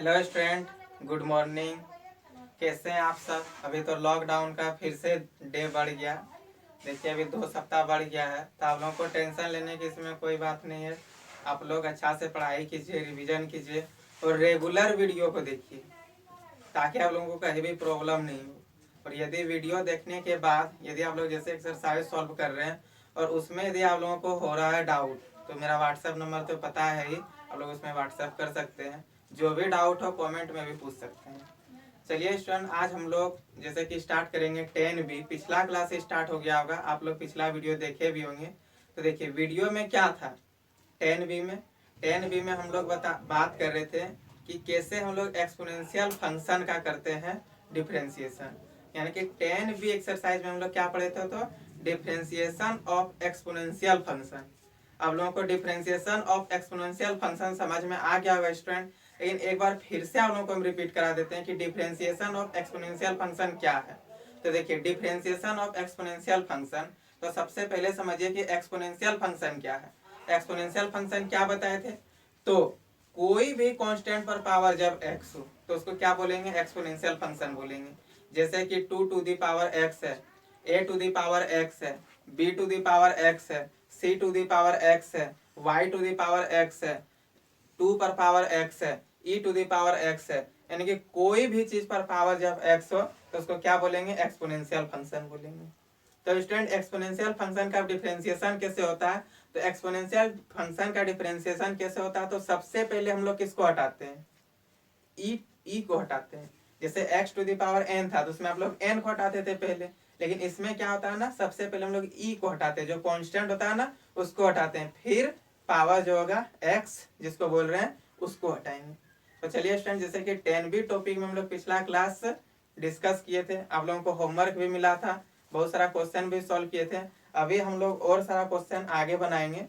Hello student, good morning. कैसे हैं आप सब? अभी तो लॉकडाउन का फिर से डे बढ़ गया। देखिए अभी 2 सप्ताह बढ़ गया है, तो आप लोगों को टेंशन लेने की इसमें कोई बात नहीं है। आप लोग अच्छा से पढ़ाई कीजिए, रिवीजन कीजिए और रेगुलर वीडियो को देखिए ताकि आप लोगों को कहीं भी प्रॉब्लम नहीं हो। और यदि वीडियो देखने के बाद यदि आप लोग जैसे एक्सरसाइज सॉल्व कर रहे हैं और उसमें यदि आप लोगों को हो रहा है डाउट, तो मेरा व्हाट्सएप नंबर तो पता है ही, आप लोग उसमें व्हाट्सएप कर सकते हैं। जो भी डाउट हो कमेंट में भी पूछ सकते हैं। चलिए स्टूडेंट, आज हम लोग जैसे कि स्टार्ट करेंगे 10B। पिछला क्लास स्टार्ट हो गया होगा, आप लोग पिछला वीडियो देखे भी होंगे। तो देखिए वीडियो में क्या था। 10B में हम लोग बात कर रहे थे कि कैसे हम लोग एक्सपोनेंशियल फंक्शन का करते हैं डिफरेंशिएशन। यानी कि 10B एक्सरसाइज में हम लोग क्या पढ़े थे, तो डिफरेंशिएशन ऑफ एक्सपोनेंशियल फंक्शन। आप लोगों को डिफरेंशिएशन ऑफ एक्सपोनेंशियल फंक्शन समझ में आ गया होगा स्टूडेंट, लेकिन एक बार फिर से आप लोगों को हम रिपीट करा देते हैं कि डिफरेंशिएशन ऑफ एक्सपोनेंशियल फंक्शन क्या है। तो देखिए डिफरेंशिएशन ऑफ एक्सपोनेंशियल फंक्शन, तो सबसे पहले समझिए कि एक्सपोनेंशियल फंक्शन क्या है। एक्सपोनेंशियल फंक्शन क्या बताए थे, तो कोई भी कांस्टेंट पर पावर जब x हो तो उसको क्या बोलेंगे, एक्सपोनेंशियल फंक्शन बोलेंगे। जैसे कि 2 टू दी पावर x है, a to the power x है, b to the power x है, c to the power x है, y to the power x है, 2 पर पावर x है, e to the power x है। यानी कि कोई भी चीज पर पावर जब x हो तो उसको क्या बोलेंगे, एक्सपोनेंशियल फंक्शन बोलेंगे। तो स्टूडेंट एक्सपोनेंशियल फंक्शन का डिफरेंशिएशन कैसे होता है, तो एक्सपोनेंशियल फंक्शन का डिफरेंशिएशन कैसे होता है, तो सबसे पहले हम लोग किसको हटाते हैं, ई को हटाते हैं। जैसे x to the power n था तो उसमें आप लोग n को हटाते थे पहले, लेकिन इसमें क्या होता है ना, सबसे पहले हम लोग ई को हटाते हैं, जो कांस्टेंट होता है ना उसको हटाते हैं, फिर पावर जो होगा x जिसको बोल रहे हैं उसको हटाएंगे। तो चलिए स्टूडेंट, जैसे कि 10B टॉपिक में हम लोग पिछला क्लास डिस्कस किए थे, आप लोगों को होमवर्क भी मिला था, बहुत सारा क्वेश्चन भी सॉल्व किए थे। अभी हम लोग और सारा क्वेश्चन आगे बनाएंगे।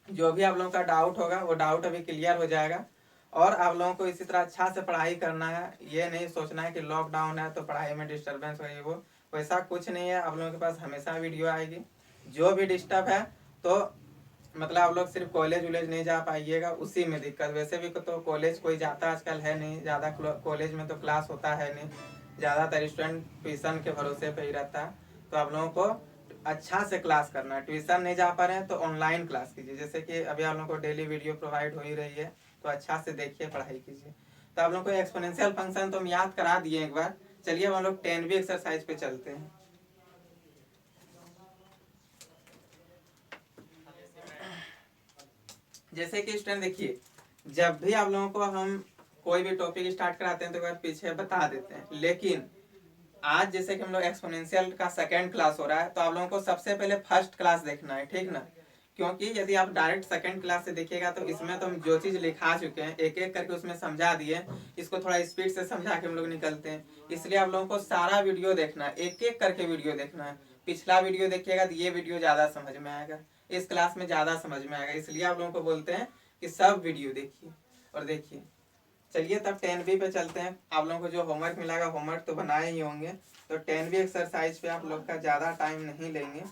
जो भी आप लोगों का डाउट होगा वो डाउट अभी क्लियर हो जाएगा। और आप लोगों को इसी तरह अच्छा से पढ़ाई करना है, ये नहीं सोचना है कि लॉकडाउन है तो पढ़ाई में डिस्टर्बेंस होगी, वो वैसा कुछ नहीं है। आप लोगों के पास हमेशा वीडियो आएगी। जो भी डिस्टर्ब है तो मतलब आप लोग सिर्फ कॉलेज वॉलेज नहीं जा पाइएगा, उसी में दिक्कत। वैसे भी तो कॉलेज कोई जाता आजकल है नहीं ज़्यादा, कॉलेज में तो क्लास होता है नहीं, ज़्यादातर स्टूडेंट ट्यूशन के भरोसे पे ही रहता है। तो आप लोगों को अच्छा से क्लास करना है। ट्यूशन नहीं जा पा रहे हैं तो ऑनलाइन क्लास कीजिए, जैसे कि अभी आप लोगों को डेली वीडियो प्रोवाइड हो ही रही है, तो अच्छा से देखिए, पढ़ाई कीजिए। तो आप लोगों को एक्सपोनेंशियल फंक्शन तो हम याद करा दिए एक बार। चलिए हम लोग 10B एक्सरसाइज पे चलते हैं। जैसे कि स्टूडेंट देखिए, जब भी आप लोगों को हम कोई भी टॉपिक स्टार्ट कराते हैं तो एक बार पीछे बता देते हैं, लेकिन आज जैसे कि हम लोग एक्सपोनेंशियल का सेकंड क्लास हो रहा है, तो आप लोगों को सबसे पहले फर्स्ट क्लास देखना है, ठीक ना। क्योंकि यदि आप डायरेक्ट सेकंड क्लास से देखिएगा तो इसमें तो हम जो चीज़ लिखा चुके हैं एक एक करके उसमें समझा दिए, इसको थोड़ा स्पीड से समझा के हम लोग निकलते हैं। इसलिए आप लोगों को सारा वीडियो देखना है, एक एक करके वीडियो देखना है। पिछला वीडियो देखिएगा तो ये वीडियो ज़्यादा समझ में आएगा, इस क्लास में ज़्यादा समझ में आएगा, इसलिए आप लोगों को बोलते हैं कि सब वीडियो देखिए और देखिए। चलिए तब 10B पे चलते हैं। आप लोगों को जो होमवर्क मिलेगा, होमवर्क तो बनाए ही होंगे, तो 10B एक्सरसाइज पे आप लोग का ज़्यादा टाइम नहीं लेंगे,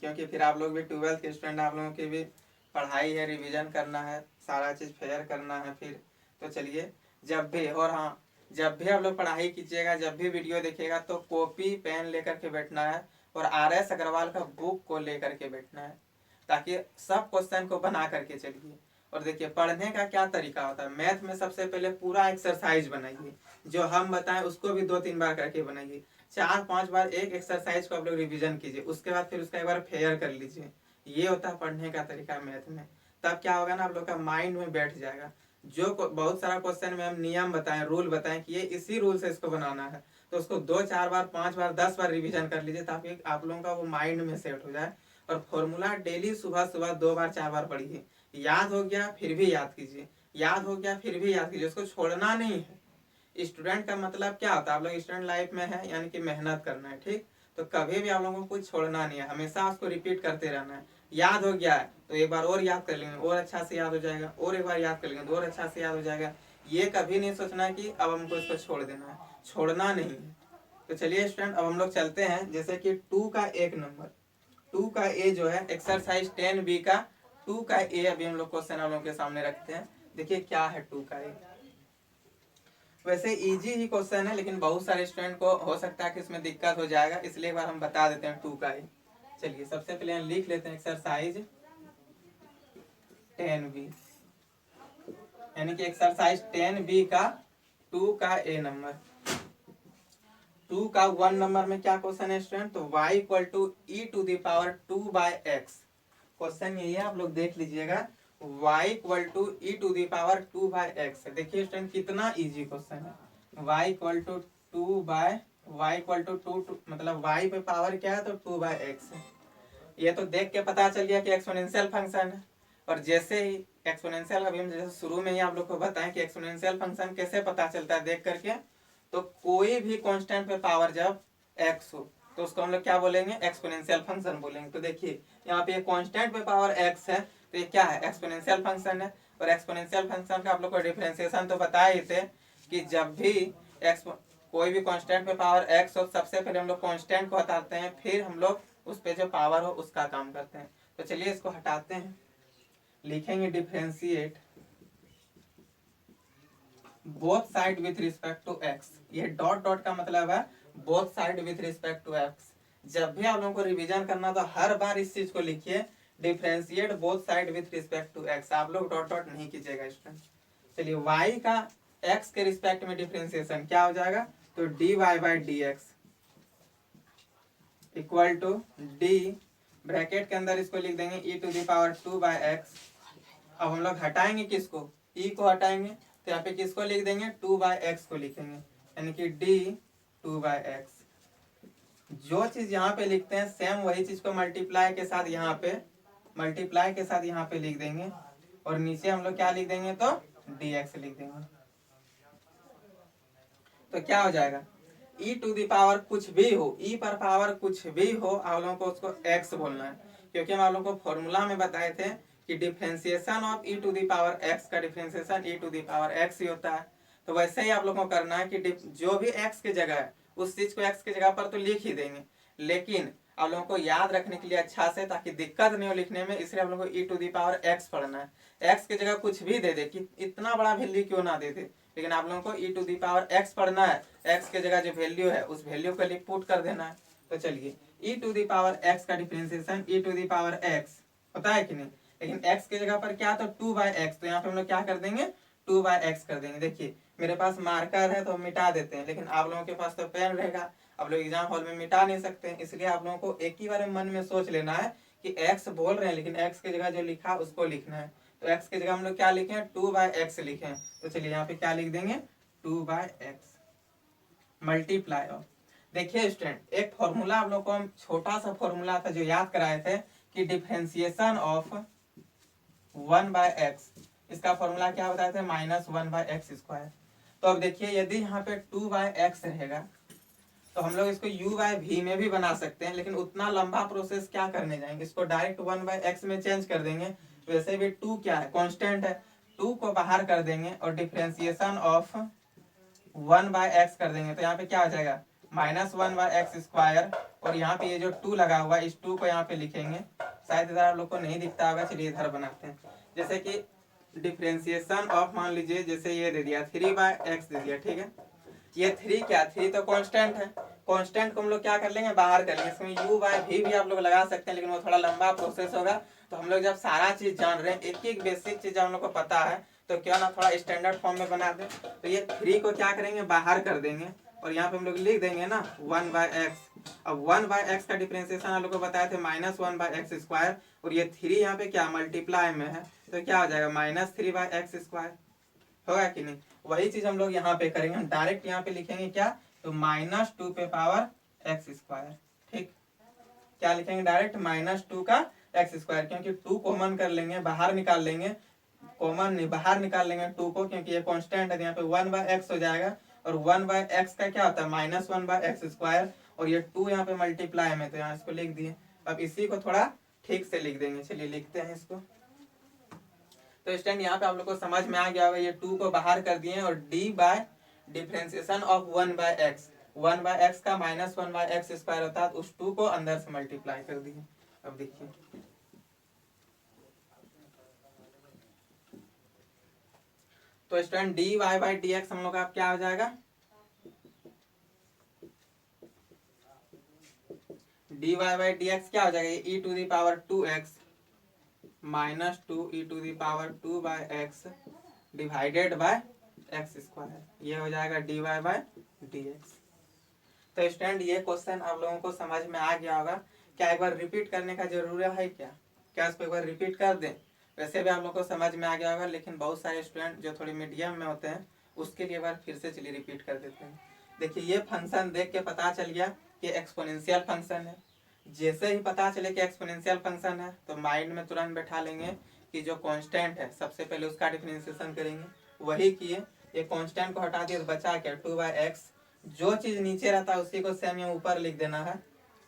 क्योंकि फिर आप लोग भी 12th के स्टूडेंट, आप लोगों की भी पढ़ाई है, रिवीजन करना है, सारा चीज़ फेयर करना है फिर। तो चलिए, जब भी, और हाँ, जब भी आप लोग पढ़ाई कीजिएगा, जब भी वीडियो देखिएगा तो कॉपी पेन लेकर के बैठना है और RS अग्रवाल का बुक को लेकर के बैठना है, ताकि सब क्वेश्चन को बना करके चलिए। और देखिए पढ़ने का क्या तरीका होता है, मैथ में सबसे पहले पूरा एक्सरसाइज बनाइए, जो हम बताएं उसको भी 2-3 बार करके बनाइए, 4-5 बार एक एक्सरसाइज को आप लोग रिवीजन कीजिए, उसके बाद फिर उसका एक बार फेयर कर लीजिए। ये होता है पढ़ने का तरीका मैथ में। तब क्या होगा ना, आप लोग का माइंड में बैठ जाएगा। जो बहुत सारा क्वेश्चन में हम नियम बताएं, रूल बताएं कि ये इसी रूल से इसको बनाना है, तो उसको 2-4 बार, 5 बार, 10 बार रिवीजन कर लीजिए, ताकि आप लोगों का वो माइंड में सेट हो जाए। और फॉर्मूला डेली सुबह सुबह 2 बार 4 बार पढ़िए। याद हो गया फिर भी याद कीजिए, याद हो गया फिर भी याद कीजिए, उसको छोड़ना नहीं है। स्टूडेंट का मतलब क्या होता है, आप लोग स्टूडेंट लाइफ में है यानी कि मेहनत करना है, ठीक। तो कभी भी आप लोगों को कुछ छोड़ना नहीं है, हमेशा उसको रिपीट करते रहना है। याद हो गया है तो एक बार और याद कर लेंगे, और अच्छा से याद हो जाएगा, और एक बार याद कर लेंगे तो और अच्छा से याद हो जाएगा। ये कभी नहीं सोचना है कि अब हमको इसको छोड़ देना है, छोड़ना नहीं है। तो चलिए स्टूडेंट, अब हम लोग चलते हैं, जैसे कि 2 का 1 नंबर, 2 का ए जो है एक्सरसाइज 10B का 2 का ए, अभी हम लोग क्वेश्चन हम लोग के सामने रखते हैं। देखिए क्या है 2 का ए। वैसे इजी ही क्वेश्चन है, लेकिन बहुत सारे स्टूडेंट को हो सकता है कि इसमें दिक्कत हो जाएगा, इसलिए एक बार हम बता देते हैं 2 का ही। चलिए सबसे पहले हम लिख लेते हैं एक्सरसाइज 10B, यानी कि एक्सरसाइज 10B का 2 का ए नंबर। 2 का 1 नंबर में क्या क्वेश्चन है स्टूडेंट, तो y equal to e to the power 2/x। Question यही है, आप लोग देख लीजिएगा, y equal to e to the power 2/x। देखिए स्टूडेंट कितना इजी क्वेश्चन है। y इक्वल टू 2 मतलब y पे पावर क्या है, तो 2/x है। ये तो देख के पता चल गया कि एक्सपोनेंशियल फंक्शन है। और जैसे ही एक्सपोनेंशियल, अभी हम जैसे शुरू में ही आप लोग को बताएं कि एक्सपोनेंशियल फंक्शन कैसे पता चलता है देख करके, तो कोई भी कांस्टेंट पे पावर जब x हो तो उसको हम लोग क्या बोलेंगे, एक्सपोनेंशियल फंक्शन बोलेंगे। तो देखिए यहाँ पे कांस्टेंट पे पावर x है, तो ये क्या है, एक्सपोनेंशियल फंक्शन है। और एक्सपोनेंशियल फंक्शन का आप लोग को डिफरेंशिएशन तो बताए ही थे कि जब भी कोई भी कांस्टेंट पे पावर x हो, सबसे पहले हम लोग कांस्टेंट को हटाते हैं, फिर हम लोग उस पे जो पावर हो उसका काम करते हैं। तो चलिए इसको हटाते हैं, लिखेंगे differentiate both side with respect to x। ये डॉट डॉट का मतलब है both side with respect to x। जब भी आप लोगों को रिवीजन करना तो हर बार इस चीज को लिखिए, differentiate both side with respect to x। आप लोग डॉट डॉट नहीं कीजिएगा स्टूडेंट। चलिए y का x के रिस्पेक्ट में डिफरेंशिएशन क्या हो जाएगा, तो dy/dx equal to D, bracket के अंदर इसको लिख देंगे e to the power 2/x। अब हम लोग हटाएंगे किसको, e को हटाएंगे, तो यहाँ पे किसको लिख देंगे, 2/x को लिखेंगे, यानी कि d 2/x। जो चीज यहाँ पे लिखते हैं सेम वही चीज को मल्टीप्लाई के साथ यहाँ पे लिख देंगे, और नीचे हम लोग क्या लिख देंगे, तो dx लिख देंगे। तो क्या हो जाएगा, e टू द पावर कुछ भी हो, e पर पावर कुछ भी हो, आप लोगों को उसको x बोलना है, क्योंकि हम आप लोगों को फॉर्मूला में बताए थे कि differentiation of e to the power x का differentiation e to the power x ही होता है। तो वैसे ही आप लोगों को करना है कि जो भी x की जगह है उस चीज को x की जगह पर तो लिख ही देंगे, लेकिन आप लोगों को याद रखने के लिए अच्छा से, ताकि दिक्कत नहीं हो लिखने में, इसलिए आप लोगों को e to the power x पढ़ना है। x की जगह कुछ भी दे दे, कि इतना बड़ा वैल्यू क्यों ना दे दे, लेकिन आप लोगों को e to the power x पढ़ना है। x के जगह जो वैल्यू है उस वैल्यू को लिख पुट कर देना है। तो चलिए e to the power x का differentiation e to the power x होता है कि नहीं, लेकिन x की जगह पर क्या, तो 2/x, तो यहाँ पे हम लोग क्या कर देंगे, 2/x कर देंगे। देखिए मेरे पास मार्कर है तो हम मिटा देते हैं, लेकिन आप लोगों के पास तो पेन रहेगा, आप लोग एग्जाम हॉल में मिटा नहीं सकते, इसलिए आप लोगों को एक ही बार मन में सोच लेना है कि x बोल रहे हैं, लेकिन x की जगह जो लिखा उसको लिखना है। तो x की जगह हम लोग क्या लिखे, 2/x लिखे। तो चलिए यहाँ पे क्या लिख देंगे, 2/x मल्टीप्लाई ऑफ। देखिए स्टूडेंट, एक फॉर्मूला आप लोग को हम छोटा सा फॉर्मूला था जो याद कराए थे कि डिफरेंशिएशन ऑफ 1/x, इसका फॉर्मूला क्या बताए थे, -1/x²। तो अब देखिए यदि यहाँ पे 2/x रहेगा तो हम लोग इसको u/v में भी बना सकते हैं, लेकिन उतना लंबा प्रोसेस क्या करने जाएंगे, इसको डायरेक्ट 1/x में चेंज कर देंगे। वैसे भी 2 क्या है, कांस्टेंट है, 2 को बाहर कर देंगे और डिफरेंशिएशन ऑफ 1/x कर देंगे, तो यहाँ पे क्या हो जाएगा, -1/x²। और यहाँ पे ये जो 2 लगा हुआ है, इस 2 को यहाँ पे लिखेंगे, शायद इधर आप लोग को नहीं दिखता होगा, चलिए इधर बनाते हैं। जैसे कि डिफरेंशिएशन ऑफ, मान लीजिए जैसे ये दे दिया 3/x दे दिया, ठीक है। ये 3 क्या, 3 तो कांस्टेंट है, कांस्टेंट को हम लोग क्या कर लेंगे, बाहर कर लेंगे। इसमें u/v भी आप लोग लगा सकते हैं, लेकिन वो थोड़ा लंबा प्रोसेस होगा। तो हम लोग जब सारा चीज जान रहे हैं, एक एक बेसिक चीज हम लोग को पता है, तो क्यों ना थोड़ा स्टैंडर्ड फॉर्म में बना दें। तो ये 3 को क्या करेंगे, बाहर कर देंगे, और यहाँ पे हम लोग लिख देंगे ना 1/x। अब 1/x का डिफरेंशिएशन हम लोग को बताए थे -1/x², और ये 3 यहाँ पे क्या मल्टीप्लाई में है, तो क्या हो जाएगा, -3/x²। होगा कि नहीं, वही चीज हम लोग यहाँ पे करेंगे, हम डायरेक्ट यहाँ पे लिखेंगे क्या, तो -2 पे पावर x²। ठीक, क्या लिखेंगे डायरेक्ट, -2 का x², क्योंकि 2 कॉमन कर लेंगे, बाहर निकाल लेंगे, कॉमन नहीं बाहर निकाल लेंगे 2 को, क्योंकि ये कांस्टेंट है, यहाँ पे 1/x हो जाएगा, और 1/x का क्या होता है, -1/x², और ये 2 यहाँ पे मल्टीप्लाई में, तो यहाँ इसको लिख दिए। अब इसी को थोड़ा ठीक से लिख देंगे, चलिए लिखते हैं इसको। तो स्टूडेंट यहाँ पे आप लोग को समझ में आ गया होगा, ये 2 को बाहर कर दिए, और d bye differentiation of 1/x, 1/x का -1/x² होता है, उस 2 को अंदर से मल्टीप्लाई कर दिए। अब देखिए तो student D Y by D X हम लोग का क्या हो जाएगा, D Y by D x क्या हो जाएगा, E to the power 2x minus 2 E to the power 2 by X divided by X square, ये हो जाएगा D Y by D x. तो स्टूडेंट ये क्वेश्चन आप लोगों को समझ में आ गया होगा। क्या एक बार रिपीट करने का जरूरत है क्या इसको एक बार रिपीट कर दें? वैसे भी आप लोगों को समझ में आ गया होगा, लेकिन बहुत सारे स्टूडेंट जो थोड़ी मीडियम में होते हैं उसके लिए बार फिर से चलिए रिपीट कर देते हैं। देखिए ये फंक्शन देख के पता चल गया कि एक्सपोनेंशियल फंक्शन है। जैसे ही पता चले कि एक्सपोनेंशियल फंक्शन है तो माइंड में तुरंत बैठा लेंगे कि जो कांस्टेंट है सबसे पहले उसका डिफरेंशिएशन करेंगे, वही किए। ये कांस्टेंट को हटा दिया तो बचा क्या, 2/x। जो चीज नीचे रहता है उसी को सेम यहाँ ऊपर लिख देना है,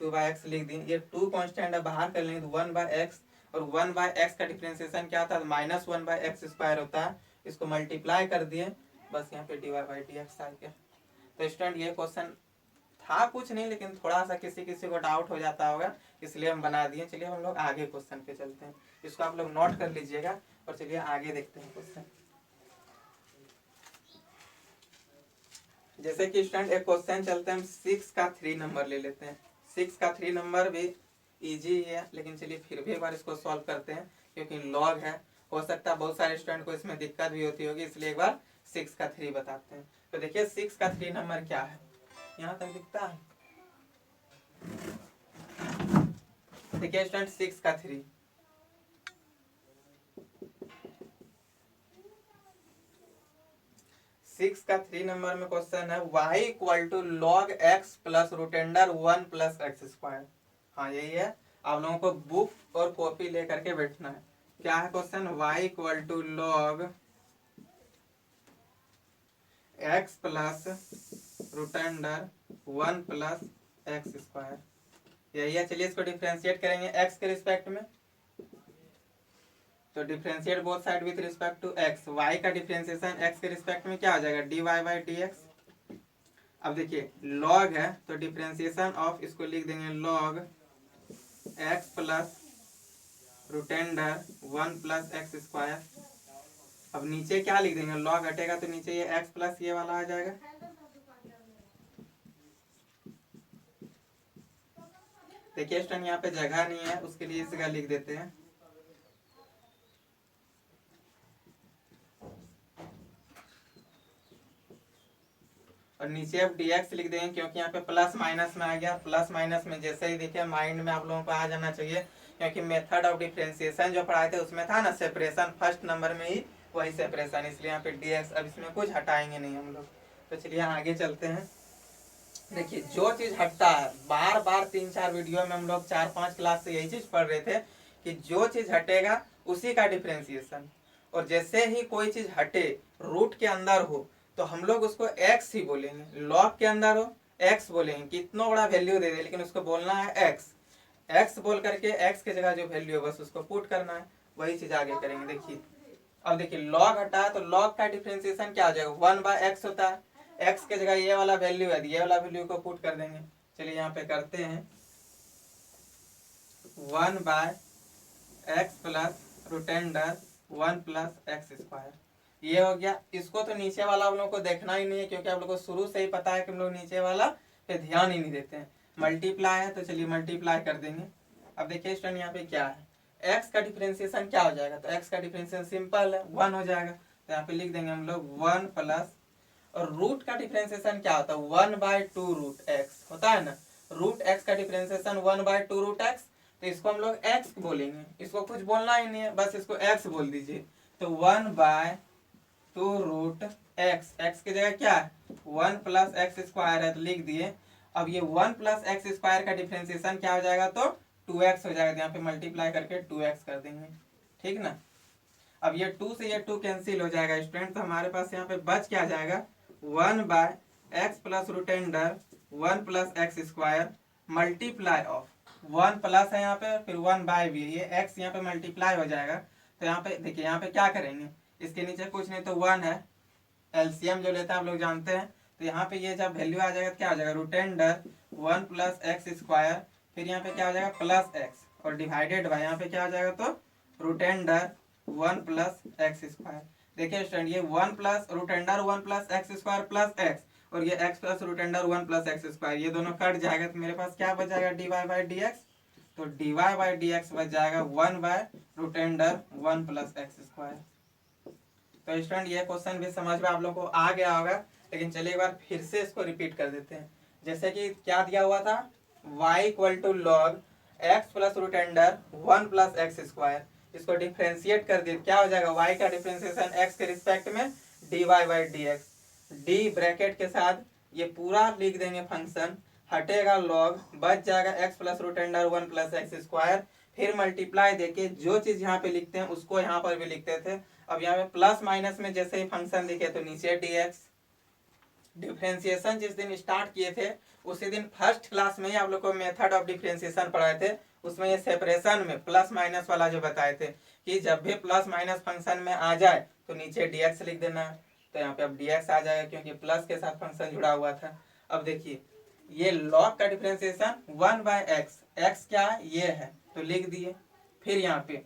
2/x लिख दिए। ये 2 कांस्टेंट है, बाहर कर लेंगे तो 1/x, और 1/x का डिफरेंशिएशन क्या होता है, -1/x² होता है। इसको मल्टीप्लाई कर दिए, बस यहाँ पे dy/dx आ गया। तो स्टूडेंट ये क्वेश्चन था कुछ नहीं, लेकिन थोड़ा सा किसी किसी को डाउट हो जाता होगा, इसलिए हम बना दिए। चलिए हम लोग आगे क्वेश्चन पे चलते हैं, इसको आप लोग नोट कर लीजिएगा और चलिए आगे देखते हैं क्वेश्चन। जैसे कि स्टूडेंट एक क्वेश्चन चलते हैं, हम 6 का 3 नंबर ले लेते हैं। 6 का 3 नंबर भी इजी है, लेकिन चलिए फिर भी एक बार इसको सॉल्व करते हैं, क्योंकि लॉग है, हो सकता है बहुत सारे स्टूडेंट को इसमें दिक्कत भी होती होगी, इसलिए एक बार 6 का 3 बताते हैं। तो देखिए 6 का 3 नंबर क्या है, यहाँ तक दिखता है। देखिए स्टूडेंट 6 का 3, सिक्स का 3 नंबर में क्वेश्चन है y equal to log x plus root under 1 plus x square. हाँ यही है, आप लोगों को बुक और कॉपी लेकर के बैठना है। क्या है question, y equal to log x plus root under 1 plus x square, यही है। चलिए इसको डिफरेंशिएट करेंगे x के रिस्पेक्ट में, तो differentiate both side with respect to x। y का डिफरेंशिएशन x के रिस्पेक्ट में क्या हो जाएगा, dy/dx। अब देखिए log है तो डिफरेंशिएशन ऑफ, इसको लिख देंगे log x plus root under 1 plus x square. अब नीचे क्या लिख देंगे, log हटेगा तो नीचे ये x प्लस ये वाला आ जाएगा। देखिए स्टूडेंट यहाँ पे जगह नहीं है, उसके लिए इसका लिख देते हैं। और नीचे अब dx लिख देंगे, क्योंकि यहाँ पे प्लस माइनस में आ गया। प्लस माइनस में जैसे ही देखिए माइंड में आप लोगों को आ जाना चाहिए, क्योंकि मेथड ऑफ डिफरेंशिएशन जो पढ़ाए थे उसमें था ना सेपरेशन, फर्स्ट नंबर में ही वही सेपरेशन, इसलिए यहाँ पे dx। अब इसमें कुछ हटाएंगे नहीं हम लोग। तो चलिए आगे चलते हैं। देखिए जो चीज हटता है, बार बार 3-4 वीडियो में हम लोग 4-5 क्लास से यही चीज पढ़ रहे थे कि जो चीज हटेगा उसी का डिफरेंशिएशन। और जैसे ही कोई चीज हटे, रूट के अंदर हो, तो हम लोग उसको x ही बोलेंगे। लॉग के अंदर हो x बोलेंगे, कितना बड़ा वैल्यू दे दे, लेकिन उसको बोलना है x बोल करके x के जगह जो वैल्यू है बस उसको पुट करना है। वही चीज आगे करेंगे। देखिए अब देखिए लॉग हटा है तो लॉग का डिफरेंशिएशन क्या हो जाएगा, 1/x होता है। x के जगह ये वाला वैल्यू है, ये वाला वैल्यू को पुट कर देंगे। चलिए यहाँ पे करते हैं, 1/x plus root under 1 plus x square, ये हो गया। इसको तो नीचे वाला आप लोगों को देखना ही नहीं है, क्योंकि आप लोगों को शुरू से ही पता है कि हम लोग नीचे वाला पे ध्यान ही नहीं देते हैं। मल्टीप्लाई है तो चलिए मल्टीप्लाई कर देंगे। अब देखिए स्टूडेंट यहाँ पे क्या है, x का डिफरेंशिएशन क्या हो जाएगा, तो x का डिफरेंशिएशन सिंपल है, 1 हो जाएगा। तो यहाँ पे लिख देंगे हम लोग 1 प्लस, और रूट का डिफरेंशिएशन क्या होता है, 1/2 रूट एक्स होता है ना। रूट एक्स का डिफरेंशिएशन 1/2 रूट एक्स, तो इसको हम लोग x बोलेंगे, इसको कुछ बोलना ही नहीं है, बस इसको x बोल दीजिए। तो 1/2 रूट एक्स, एक्स की जगह क्या है 1 प्लस एक्स स्क्वायर है, तो लिख दिए। अब ये 1 प्लस एक्स स्क्वायर का डिफरेंशिएशन क्या हो जाएगा, तो 2x हो जाएगा। तो यहाँ पे मल्टीप्लाई करके 2x कर देंगे, ठीक ना। अब ये 2 से ये 2 कैंसिल हो जाएगा स्टूडेंट, तो हमारे पास यहाँ पे बच क्या जाएगा, 1/x plus root under 1 plus x square multiply of 1 plus है यहाँ पे, फिर 1/भी, ये x यहाँ पे मल्टीप्लाई हो जाएगा। तो यहाँ पे देखिए, यहाँ पे क्या करेंगे, इसके नीचे कुछ नहीं तो 1 है, एलसीएम जो लेता है आप लोग जानते हैं। तो यहाँ पे ये जब वैल्यू आ जाएगा तो क्या हो जाएगा, रूटेंडर 1 प्लस एक्स स्क्वायर, फिर यहाँ पे क्या हो जाएगा प्लस एक्स, और डिवाइडेड बाय यहाँ पे क्या हो जाएगा, तो रूटेंडर 1 प्लस एक्स स्क्वायर। देखिए स्टूडेंट, ये 1 plus root under 1 plus x square plus x, और ये x plus root under 1 plus x square, ये दोनों कट जाएगा तो मेरे पास क्या बच जाएगा, dy बाई डी एक्स। तो dy बाई डी एक्स बच जाएगा 1 by root under 1 plus x square. तो स्टूडेंट ये क्वेश्चन भी समझ में आप लोग को आ गया होगा, लेकिन चलिए एक बार फिर से इसको रिपीट कर देते हैं। जैसे कि क्या दिया हुआ था, y equal to log x plus root under 1 plus x square, इसको डिफ्रेंशिएट कर दिए, क्या हो जाएगा, y का डिफ्रेंशिएशन x के रिस्पेक्ट में dy by D x, d bracket के साथ ये पूरा लिख देंगे फंक्शन, हटेगा लॉग, बच जाएगा x plus root under 1 plus x square, फिर मल्टीप्लाई देके जो चीज यहाँ पे लिखते हैं उसको यहाँ पर भी लिखते थे। अब यहाँ पे प्लस माइनस में जैसे ही फंक्शन दिखे तो नीचे dx। डिफ्रेंशिएशन जिस दिन स्टार्ट किए थे उसी दिन फर्स्ट क्लास में ही आप लोग को मेथड ऑफ डिफ्रेंशिएशन पढ़ाए थे, उसमें ये सेपरेशन में प्लस माइनस वाला जो बताए थे कि जब भी प्लस माइनस फंक्शन में आ जाए तो नीचे dx लिख देना है। तो यहाँ पे अब dx आ जाएगा क्योंकि प्लस के साथ फंक्शन जुड़ा हुआ था। अब देखिए ये लॉग का डिफ्रेंशिएशन 1 बाय एक्स, एक्स क्या है, ये है तो लिख दिए, फिर यहाँ पे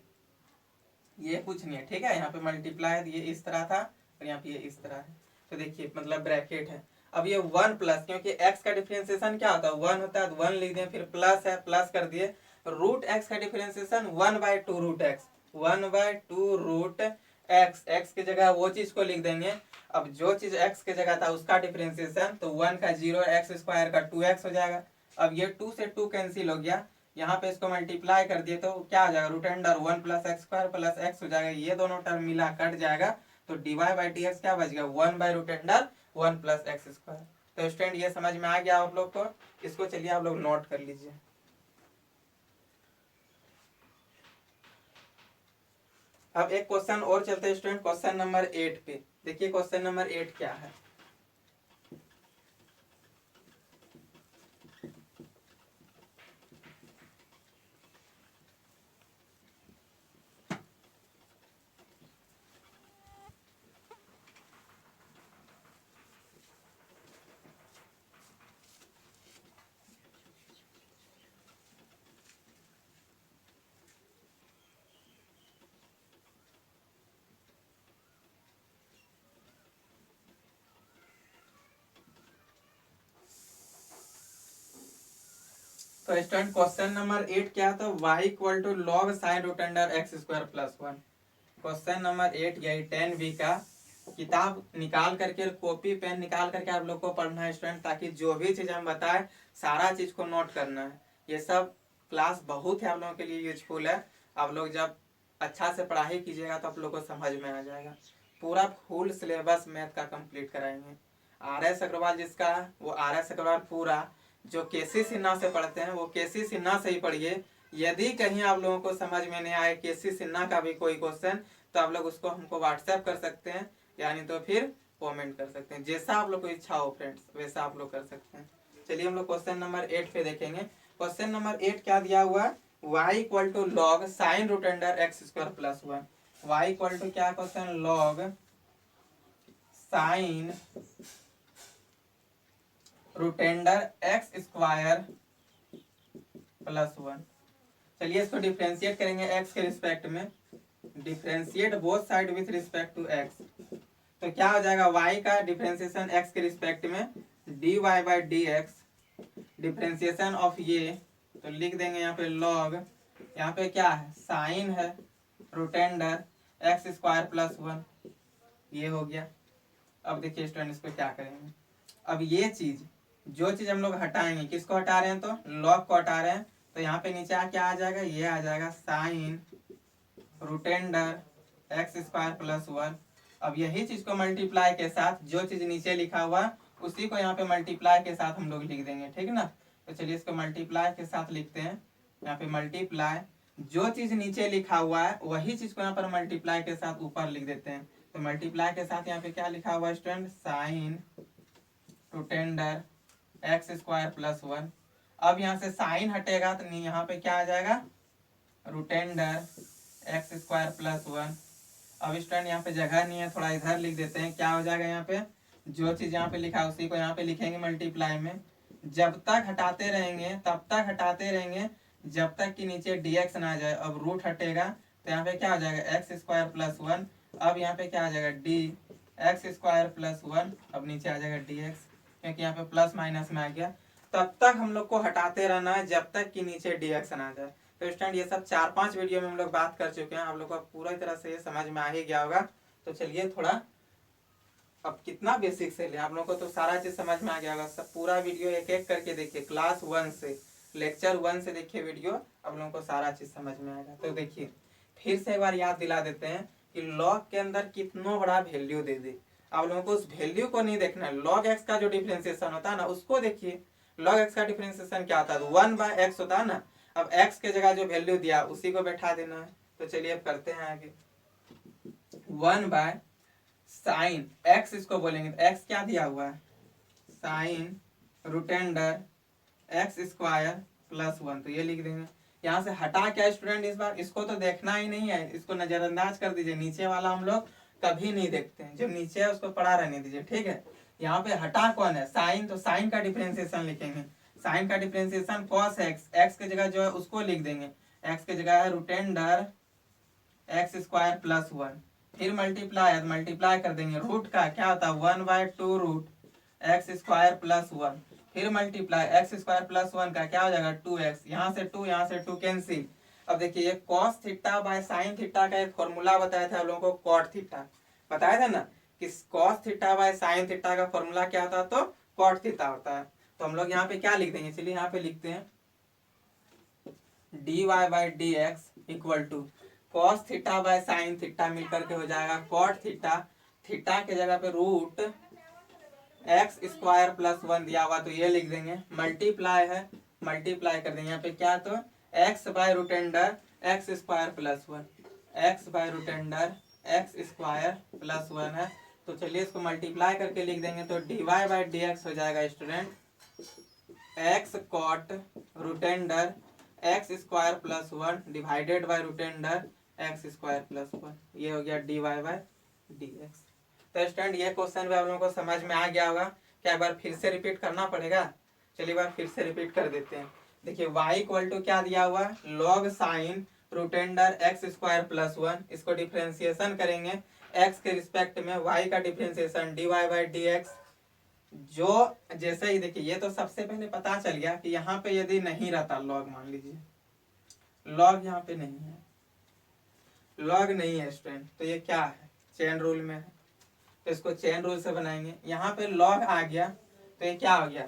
ये कुछ नहीं है, ठीक है, यहाँ पे मल्टीप्लाई ये इस तरह था और यहाँ पे ये इस तरह है, तो देखिए मतलब ब्रैकेट है। अब ये 1 प्लस, क्योंकि x का डिफरेंशिएशन क्या होता है, 1 होता है, तो 1 लिख दें, फिर प्लस है प्लस कर दिए, रूट x का differentiation 1 by 2 root x, 1 by 2 root x, x की जगह वो चीज को लिख देंगे। अब जो चीज x की जगह था उसका डिफरेंशिएशन, तो 1 का 0, x स्क्वायर का 2x हो जाएगा। अब ये 2 से 2 कैंसिल हो गया, यहाँ पे इसको मल्टीप्लाई कर दिए तो क्या हो जाएगा, root under 1 plus x square plus x हो जाएगा, ये दोनों टर्म मिला कट जाएगा, तो d Y by D x क्या बच गया, 1 by root under 1 plus x square. तो स्टूडेंट ये समझ में आ गया आप लोग को, इसको चलिए आप लोग नोट कर लीजिए। अब एक क्वेश्चन और चलते हैं स्टूडेंट, क्वेश्चन नंबर 8 पे। देखिए क्वेश्चन नंबर 8 क्या है। तो स्टूडेंट क्वेश्चन नंबर 8 क्या था, y equal to log sine root under x square plus 1। Question number 8 यही 10B का, किताब निकाल करके, कॉपी पेन निकाल करके आप लोग को पढ़ना है स्टूडेंट, ताकि जो भी चीज हम बताए सारा चीज को नोट करना है। ये सब क्लास बहुत ही आप लोगों के लिए यूजफुल है। आप लोग जब अच्छा से पढ़ाई कीजिएगा तो आप लोग को समझ में आ जाएगा। पूरा फुल सिलेबस मैथ का कंप्लीट कराएंगे। RS अग्रवाल जिसका है वो RS अग्रवाल पूरा, जो केसी सिन्हा से पढ़ते हैं वो केसी सिन्हा से ही पढ़िए। यदि कहीं आप लोगों को समझ में नहीं आए केसी सिन्हा का भी कोई क्वेश्चन, तो आप लोग उसको हमको व्हाट्सएप कर सकते हैं, यानी तो फिर कमेंट कर सकते हैं, जैसा आप लोग को इच्छा हो फ्रेंड्स वैसा आप लोग कर सकते हैं। चलिए हम लोग क्वेश्चन नंबर 8 पे देखेंगे। क्वेश्चन नंबर 8 क्या दिया हुआ है, y equal to log sine root under x square plus 1। y equal to क्या question, log sine root under x square plus 1। चलिए इसको डिफ्रेंशिएट करेंगे x के रिस्पेक्ट में, differentiate both side with respect to x, तो क्या हो जाएगा, y का डिफ्रेंशिएशन x के रिस्पेक्ट में dy by D X, differentiation of ये तो लिख देंगे यहाँ पे लॉग, यहाँ पे क्या है साइन है root under x square plus 1, ये हो गया। अब देखिए स्टूडेंट इसको क्या करेंगे, अब ये चीज जो चीज हम लोग हटाएंगे, किसको हटा रहे हैं, तो लॉग को हटा रहे हैं, तो यहाँ पे नीचे क्या आ जाएगा, ये आ जाएगा sine root under x square plus 1। अब यही चीज को मल्टीप्लाई के साथ जो चीज नीचे लिखा हुआ उसी को यहाँ पे मल्टीप्लाई के साथ हम लोग लिख देंगे, ठीक ना। तो चलिए इसको मल्टीप्लाई के साथ लिखते हैं, यहाँ पे मल्टीप्लाई, जो चीज नीचे लिखा हुआ है वही चीज को यहाँ पर मल्टीप्लाई के साथ ऊपर लिख देते हैं। तो मल्टीप्लाई के साथ यहाँ पे क्या लिखा हुआ है student, sine root under x square plus 1। अब यहाँ से साइन हटेगा तो नहीं, यहाँ पे क्या आ जाएगा, root under x square plus 1। अब स्टूडेंट यहाँ पे जगह नहीं है, थोड़ा इधर लिख देते हैं, क्या हो जाएगा, यहाँ पे जो चीज यहाँ पे लिखा है उसी को यहाँ पे लिखेंगे मल्टीप्लाई में। जब तक हटाते रहेंगे तब तक हटाते रहेंगे जब तक कि नीचे dx ना आ जाए। अब रूट हटेगा तो यहाँ पे क्या हो जाएगा, एक्स स्क्वायर प्लस 1। अब यहाँ पे क्या आ जाएगा D x square plus one, अब नीचे आ जाएगा डी एक्स, क्योंकि यहाँ पे प्लस माइनस में आ गया। तब तक हम लोग को हटाते रहना है जब तक कि नीचे डी एक्स ना आ जाए। तो स्टूडेंट ये सब 4-5 वीडियो में हम लोग बात कर चुके हैं, आप लोग को पूरी तरह से ये समझ में आ ही गया होगा। तो चलिए थोड़ा, अब कितना बेसिक से ले, आप लोगों को तो सारा चीज समझ में आ गया होगा। सब पूरा वीडियो एक एक करके देखिए, क्लास 1 से लेक्चर 1 से देखिए वीडियो, आप लोगों को सारा चीज समझ में आएगा। तो देखिए फिर से एक बार याद दिला देते हैं कि लॉग के अंदर कितना बड़ा वैल्यू दे दे, आप लोगों को उस वैल्यू को नहीं देखना है, लॉग एक्स का जो डिफरेंशिएशन होता है ना उसको देखिए। लॉग एक्स का डिफरेंशिएशन क्या होता है, 1/x होता है ना। अब x के जगह जो वैल्यू दिया उसी को बैठा देना है। तो चलिए अब करते हैं आगे। 1/sin x इसको बोलेंगे, तो x क्या दिया हुआ है, sine root under x square plus one, तो ये लिख देंगे। यहाँ से हटा क्या स्टूडेंट, इस बार इसको तो देखना ही नहीं है, इसको नजरअंदाज कर दीजिए। नीचे वाला हम लोग कभी नहीं देखते हैं, जो नीचे है उसको पढ़ा रहने दीजिए, ठीक है। यहाँ पे हटा कौन है, साइन, तो साइन का डिफरेंशिएशन लिखेंगे। साइन का डिफरेंशिएशन कॉस एक्स, एक्स के जगह जो है उसको लिख देंगे, एक्स के जगह है root under x square plus one. फिर मल्टीप्लाई, मल्टीप्लाई कर देंगे, रूट का क्या होता है 1/2 root x square plus one. फिर multiply, X square plus one का क्या हो जाएगा 2x, यहाँ से 2 यहाँ से 2 कैंसिल। अब देखिए ये cos theta by sine theta का एक फॉर्मूला बताया था आप लोगों को, कॉट थीटा बताया था ना, कि cos theta by sine theta का फॉर्मूला क्या होता है, तो कॉट थीटा होता है। तो हम लोग यहाँ पे क्या लिख देंगे, चलिए यहाँ पे लिखते हैं dy by D x equal to cos theta by sine theta मिलकर के हो जाएगा कॉट थीटा, थीटा के जगह पे root x square plus one दिया हुआ तो ये लिख देंगे, मल्टीप्लाई है, मल्टीप्लाई कर देंगे यहाँ पे क्या, तो x by root under x square plus one, x by root under x square plus one है। तो चलिए इसको मल्टीप्लाई करके लिख देंगे, तो d Y by D x हो जाएगा student x cot root under x square plus one divided by root under x square plus one, ये हो गया d y by d x. तो स्टूडेंट ये क्वेश्चन भी आप लोगों को समझ में आ गया होगा, क्या एक बार फिर से रिपीट करना पड़ेगा, चलिए बार फिर से रिपीट कर देते हैं। देखिए y इक्वल टू क्या दिया हुआ है, log sine root under x square plus one, इसको डिफरेंशिएशन करेंगे x के रिस्पेक्ट में, y का differentiation d Y by D x. जो जैसे ही देखिए ये तो सबसे पहले पता चल गया कि यहाँ पे यदि नहीं रहता लॉग, मान लीजिए लॉग यहाँ पे नहीं है, लॉग नहीं है स्टूडेंट, तो ये क्या है, चेन रूल में है, तो इसको चेन रूल से बनाएंगे। यहाँ पे लॉग आ गया तो ये क्या हो गया,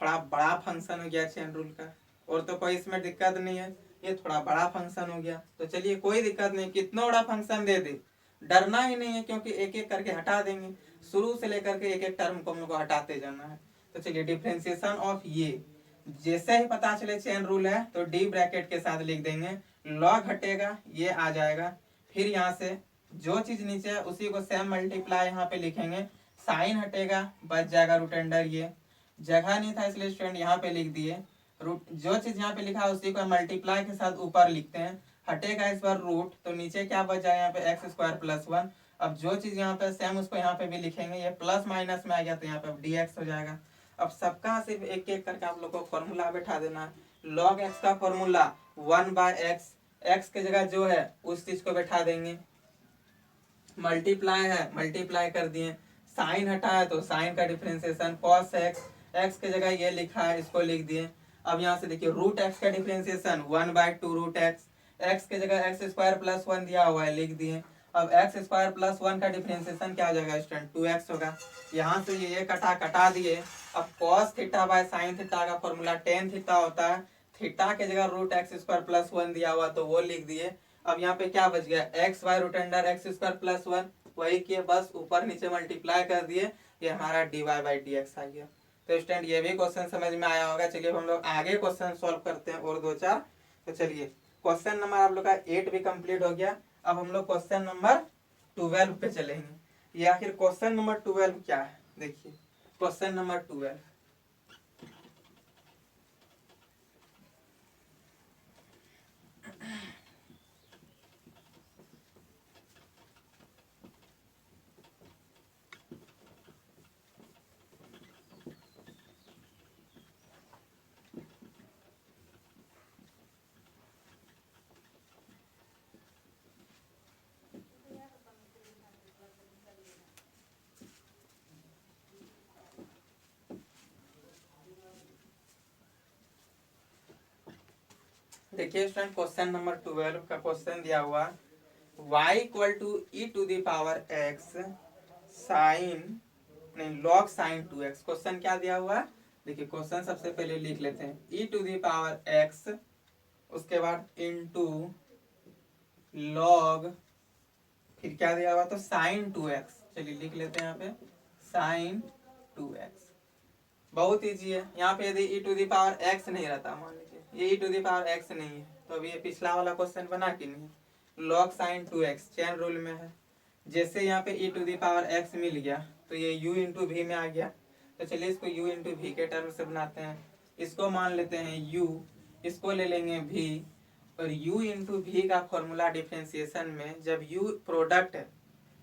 थोड़ा बड़ा फंक्शन हो गया चेन रूल का, और तो कोई इसमें दिक्कत नहीं है, ये थोड़ा बड़ा फंक्शन हो गया। तो चलिए कोई दिक्कत नहीं, कितना बड़ा फंक्शन दे दे डरना ही नहीं है, क्योंकि एक एक करके हटा देंगे, शुरू से लेकर के एक एक टर्म को हम लोग को हटाते जाना है। तो चलिए डिफरेंशिएशन ऑफ ये, जैसे ही पता चले चेन रूल है तो डी ब्रैकेट के साथ लिख देंगे, लॉग हटेगा ये आ जाएगा, फिर यहाँ से जो चीज नीचे है उसी को सेम मल्टीप्लाई यहाँ पे लिखेंगे, साइन हटेगा बच जाएगा रूट अंडर, ये जगह नहीं था इसलिए स्टूडेंट यहाँ पे लिख दिए, रूट जो चीज यहाँ पे लिखा है उसी को मल्टीप्लाई के साथ ऊपर लिखते हैं, हटेगा इस बार रूट, तो नीचे क्या बच जाएगा यहाँ पे एक्स स्क्वायर प्लस वन। अब जो चीज यहाँ पे सेम उसको यहाँ पे भी लिखेंगे, ये प्लस माइनस में आ गया तो यहाँ पे डी एक्स हो जाएगा। अब सबका सिर्फ एक एक करके आप लोग को फॉर्मूला बैठा देना, लॉग एक्स का फॉर्मूला 1/x, एक्स के जगह जो है उस चीज को बैठा देंगे, मल्टीप्लाई है मल्टीप्लाई कर दिए, साइन हटा है तो साइन का डिफरेंशिएशन कॉस एक्स, एक्स के जगह ये लिखा है इसको लिख दिए। अब यहाँ से देखिए रूट एक्स का डिफरेंशिएशन 1/2 रूट एक्स, एक्स के जगह एक्स स्क्वायर प्लस वन दिया हुआ है लिख दिए। अब एक्स स्क्वायर प्लस वन का डिफरेंशिएशन क्या हो जाएगा स्टूडेंट 2x होगा, यहाँ से ये कटा दिए। अब cos theta by sine theta का फॉर्मूला टेन थीटा होता है, थीटा के जगह root x square plus one दिया हुआ तो वो लिख दिए। अब यहाँ पे क्या बच गया, x by root under x square plus one, वही किए बस ऊपर नीचे मल्टीप्लाई कर दिए, ये हमारा D Y by D X आ गया। तो स्टूडेंट ये भी क्वेश्चन समझ में आया होगा। चलिए हम लोग आगे क्वेश्चन सॉल्व करते हैं और 2-4। तो चलिए क्वेश्चन नंबर आप लोग का 8 भी कंप्लीट हो गया, अब हम लोग क्वेश्चन नंबर 12 पे चलेंगे। ये आखिर क्वेश्चन नंबर 12 क्या है, देखिए क्वेश्चन नंबर 12, देखिए स्टूडेंट क्वेश्चन नंबर 12 का क्वेश्चन दिया हुआ y equal to e to the power x sine नहीं लॉग साइन 2x। क्वेश्चन क्या दिया हुआ है देखिए, क्वेश्चन सबसे पहले लिख लेते हैं ई टू द पावर x, उसके बाद इनटू लॉग, फिर क्या दिया हुआ तो साइन 2x। चलिए लिख लेते हैं यहाँ पे साइन 2x। बहुत ईजी है। यहाँ पे यदि ई टू द पावर x नहीं रहता, मान लीजिए ये ई टू द पावर x नहीं है, तो अभी ये पिछला वाला क्वेश्चन बना कि नहीं, log sine 2x chain rule में है। जैसे यहाँ पे ई टू द पावर x मिल गया तो ये u इंटू वी में आ गया, तो चलिए इसको u इंटू वी के टर्म से बनाते हैं। इसको मान लेते हैं u, इसको ले लेंगे v, और u इंटू वी का फॉर्मूला डिफ्रेंसिएशन में जब u प्रोडक्ट है,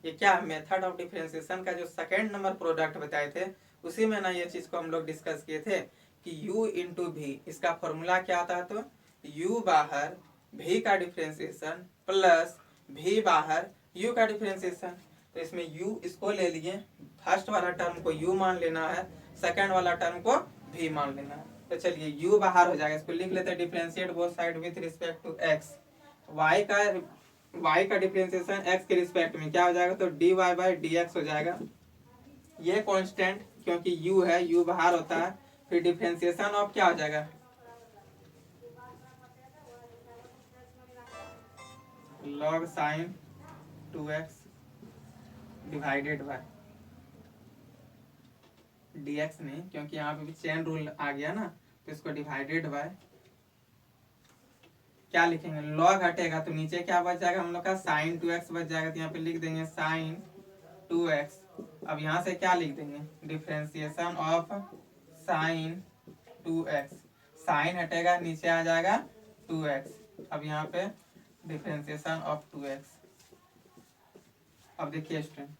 ये क्या मेथड ऑफ डिफ्रेंसिएशन का जो सेकेंड नंबर प्रोडक्ट बताए थे उसी में ना ये चीज को हम लोग डिस्कस किए थे कि u इंटू वी, इसका फॉर्मूला क्या आता है तो u बाहर v का डिफ्रेंसिएशन प्लस v बाहर u का डिफ्रेंसिएशन। तो इसमें u इसको ले लिए, फर्स्ट वाला टर्म को u मान लेना है, सेकंड वाला टर्म को v मान लेना है। तो चलिए u बाहर हो जाएगा, इसको लिख लेते हैं differentiate both side with respect to x। y का डिफरेंशिएशन x के रिस्पेक्ट में क्या हो जाएगा तो dy बाई dx हो जाएगा। ये कांस्टेंट क्योंकि u है, u बाहर होता है, फिर डिफरेंशिएशन ऑफ क्या हो जाएगा log sine 2x divided by dx नहीं, क्योंकि यहाँ पे भी चेन रूल आ गया ना, तो इसको डिवाइडेड बाय क्या लिखेंगे लॉग हटेगा तो नीचे क्या बच जाएगा हम लोग का साइन 2x बच जाएगा, तो यहाँ पे लिख देंगे साइन 2x। अब यहाँ से क्या लिख देंगे differentiation of sine 2x, sign हटेगा नीचे आ जाएगा 2x। अब यहाँ पे डिफरेंशिएशन ऑफ 2x। अब देखिए स्टूडेंट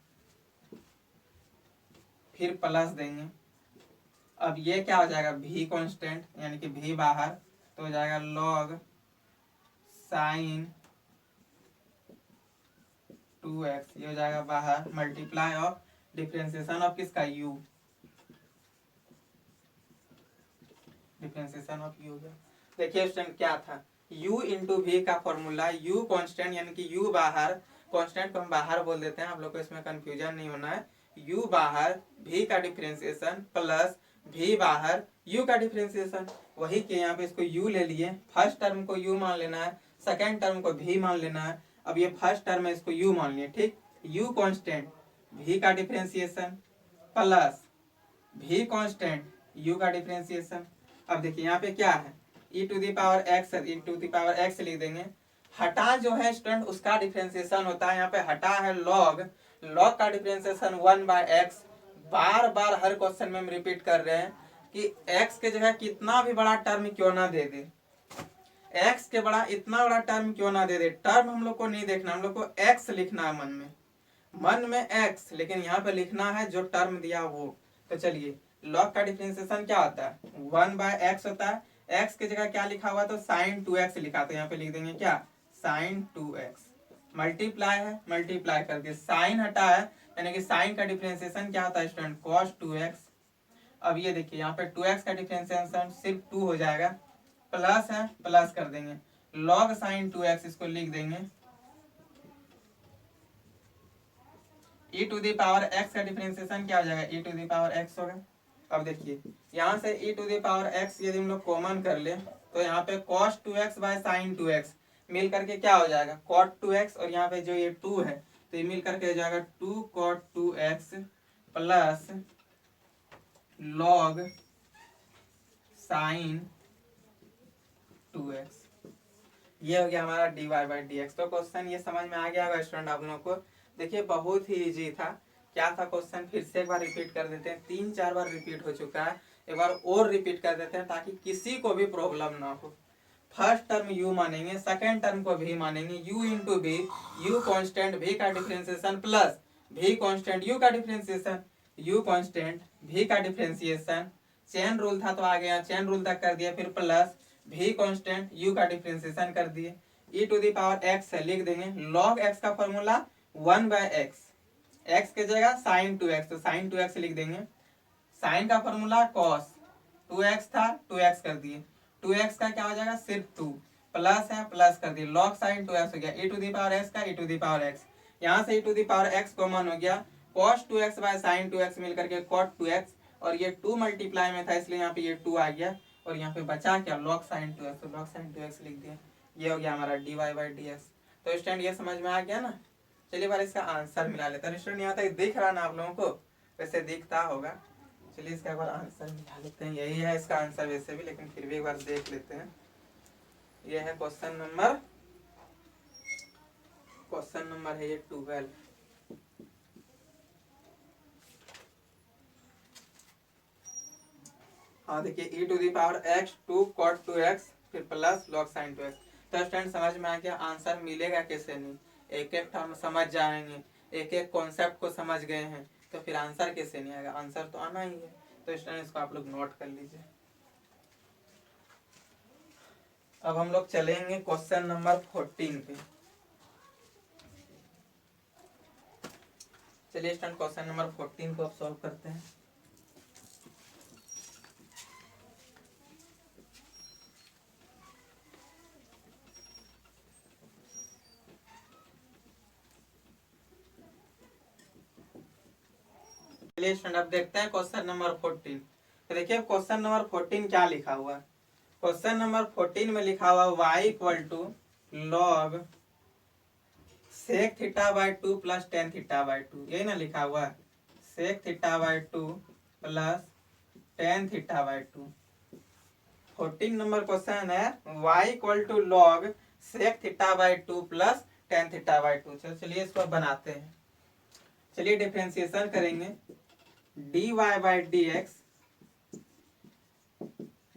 फिर प्लस देंगे, अब ये क्या हो जाएगा v कांस्टेंट यानी कि v बाहर, तो हो जाएगा लॉग साइन 2x, ये हो जाएगा बाहर, मल्टीप्लाई ऑफ डिफरेंशिएशन ऑफ किसका u, डिफरेंशिएशन ऑफ u हो गया। देखिए स्टूडेंट क्या था u इंटू वी का फॉर्मूला, u कांस्टेंट यानी कि u बाहर, कांस्टेंट को हम बाहर बोल देते हैं, आप लोग को इसमें कंफ्यूजन नहीं होना है। u बाहर v का डिफरेंशिएशन प्लस v बाहर u का डिफरेंशिएशन, वही के यहाँ पे इसको u ले लिए, फर्स्ट टर्म को u मान लेना है, सेकेंड टर्म को v मान लेना है। अब ये फर्स्ट टर्म है, इसको u मान लिए, ठीक, u कांस्टेंट v का differentiation plus v constant u का डिफरेंशिएशन। अब देखिए यहाँ पे क्या है e to the power x, e to the power x लिख देंगे। हटा जो है स्टूडेंट उसका डिफरेंशिएशन होता है, यहाँ पे हटा है लॉग, लॉग का डिफरेंशिएशन 1/x। बार बार हर क्वेश्चन में हम रिपीट कर रहे हैं कि x के जगह कितना भी बड़ा टर्म क्यों ना दे दे, x के बड़ा इतना बड़ा टर्म क्यों ना दे दे, टर्म हम लोग को नहीं देखना, हम लोग को x लिखना है मन में x, लेकिन यहाँ पे लिखना है जो टर्म दिया वो। तो चलिए लॉग का डिफरेंशिएशन क्या होता है 1/x होता है, x की जगह क्या लिखा हुआ तो साइन 2x लिखा, तो यहाँ पे लिख देंगे क्या साइन 2x, मल्टीप्लाई है, मल्टीप्लाई करके साइन हटा है, यानी कि साइन का डिफरेंशिएशन क्या होता है स्टूडेंट cos 2x। अब ये देखिए यहाँ पे 2x का डिफरेंशिएशन सिर्फ 2 हो जाएगा, प्लस है प्लस कर देंगे लॉग साइन 2x, इसको लिख देंगे e to the power x का डिफरेंशिएशन क्या हो जाएगा e to the power x होगा। अब देखिए यहाँ से e to the power x यदि हम लोग कॉमन कर ले तो यहाँ पे cos 2x by sine 2x मिल करके क्या हो जाएगा cot 2x, और यहाँ पे जो ये 2 है तो ये मिल करके हो जाएगा 2 cot 2x plus log sine 2x। ये हो गया हमारा dy बाई dx। तो क्वेश्चन ये समझ में आ गया होगा स्टूडेंट आप लोगों को। देखिए बहुत ही इजी था। क्या था क्वेश्चन फिर से एक बार रिपीट कर देते हैं, 3-4 बार रिपीट हो चुका है, एक बार और रिपीट कर देते हैं ताकि किसी को भी प्रॉब्लम ना हो। फर्स्ट टर्म u मानेंगे, सेकेंड टर्म को v मानेंगे, u into v, u constant v का differentiation plus v constant u का डिफरेंशिएशन, u कांस्टेंट v का डिफरेंशिएशन, चेन रूल था तो आ गया चेन रूल तक कर दिया, फिर प्लस v कांस्टेंट u का डिफरेंशिएशन कर दिए, e to the power x है लिख देंगे, log x का फॉर्मूला 1/x, x के जगह साइन 2x तो साइन 2x लिख देंगे, साइन का फॉर्मूला cos 2x था 2x कर दिए, 2x का क्या हो जाएगा सिर्फ 2, प्लस है प्लस कर दी, log sin 2x हो गया e to the power x का e to the power x, यहाँ से e to the power x कॉमन हो गया, cos 2x bye sin 2x मिल करके cot 2x, और ये 2 मल्टीप्लाई में था इसलिए यहाँ पे ये 2 आ गया, और यहाँ पे बचा क्या log sin 2x, तो log sin 2x लिख दिया। ये हो गया हमारा dy बाई dx। तो स्टूडेंट ये समझ में आ गया ना। चलिए बार इसका आंसर मिला लेते हैं। स्टूडेंट यहाँ तक दिख रहा ना आप लोगों को, वैसे दिखता होगा। चलिए इसका एक बार आंसर मिला लेते हैं। यही है इसका आंसर वैसे भी, लेकिन फिर भी एक बार देख लेते हैं। ये है क्वेश्चन नंबर है ये 12। हाँ देखिए e to the power x 2 cot 2x फिर प्लस log sin 2x। तो स्टूडेंट समझ में आ गया आंसर मिलेगा कैसे नहीं, एक एक टर्म समझ जाएंगे, एक एक कॉन्सेप्ट को समझ गए हैं, तो फिर आंसर कैसे नहीं आएगा, आंसर तो आना ही है। तो स्टूडेंट इसको आप लोग नोट कर लीजिए। अब हम लोग चलेंगे क्वेश्चन नंबर 14 पे। चलिए स्टूडेंट क्वेश्चन नंबर 14 को अब सॉल्व करते हैं। चलिए स्टूडेंट अब देखते हैं क्वेश्चन नंबर 14। तो देखिए क्वेश्चन नंबर 14 क्या लिखा हुआ है। क्वेश्चन नंबर 14 में लिखा हुआ y equal to log sec theta by 2 plus tan theta by 2, यही ना लिखा हुआ है, sec theta by 2 plus tan theta by 2। 14 number question है y equal to log sec theta by 2 plus tan theta by 2। चलिए इसको बनाते हैं। चलिए डिफरेंशिएशन करेंगे, dy by dx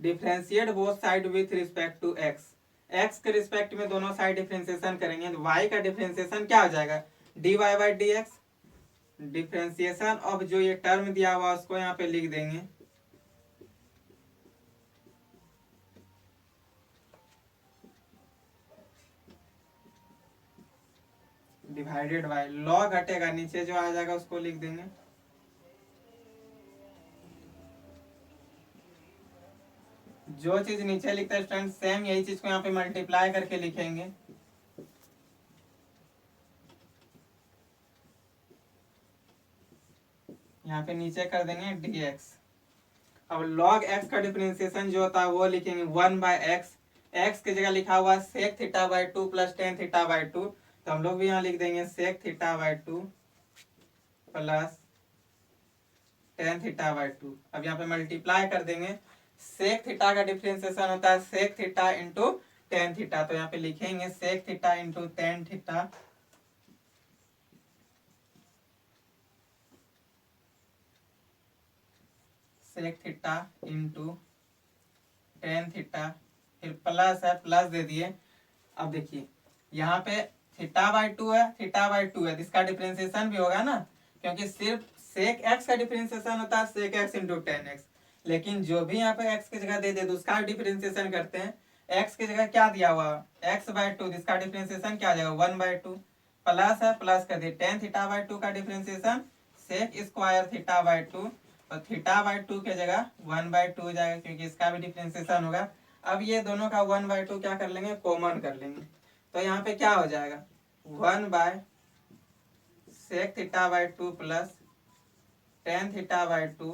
differentiate both side with respect to x के respect में दोनों साइड डिफरेंशिएशन करेंगे तो y का डिफरेंशिएशन क्या हो जाएगा, dy by dx। Differentiation of जो ये टर्म दिया हुआ उसको यहाँ पे लिख देंगे, डिवाइडेड बाय लॉग हटेगा, नीचे जो आ जाएगा उसको लिख देंगे। जो चीज नीचे लिखते हैं स्टूडेंट सेम यही चीज को यहाँ पे मल्टीप्लाई करके लिखेंगे। यहाँ पे नीचे कर देंगे dx। अब log x का डिफरेंशिएशन जो होता है वो लिखेंगे 1 बाय एक्स, एक्स की जगह लिखा हुआ sec theta by 2 plus tan theta by 2, तो हम लोग भी यहाँ लिख देंगे sec theta by 2 plus tan theta by 2। अब यहाँ पे मल्टीप्लाई कर देंगे, sec थीटा का डिफरेंशिएशन होता है sec theta into tan theta, तो यहाँ पे लिखेंगे sec theta into tan theta sec theta into tan theta, फिर प्लस है प्लस दे दिए। अब देखिए यहाँ पे थीटा बाई 2 है, थीटा बाई 2 है, इसका डिफरेंशिएशन भी होगा ना, क्योंकि सिर्फ sec x का डिफरेंशिएशन होता है sec x into tan x, लेकिन जो भी यहाँ पे x की जगह दे दे तो उसका डिफरेंशिएशन करते हैं। x की जगह क्या दिया हुआ x बाई 2, इसका डिफरेंशिएशन क्या आ जाएगा 1 बाई 2, प्लस है प्लस कर दिए tan थीटा बाई 2 का differentiation sec square theta by 2, और थीटा बाई 2 की जगह 1 बाई 2 हो जाएगा क्योंकि इसका भी डिफरेंशिएशन होगा। अब ये दोनों का 1 बाई 2 क्या कर लेंगे, कॉमन कर लेंगे, तो यहाँ पे क्या हो जाएगा 1 by sec theta by 2 plus tan theta by 2,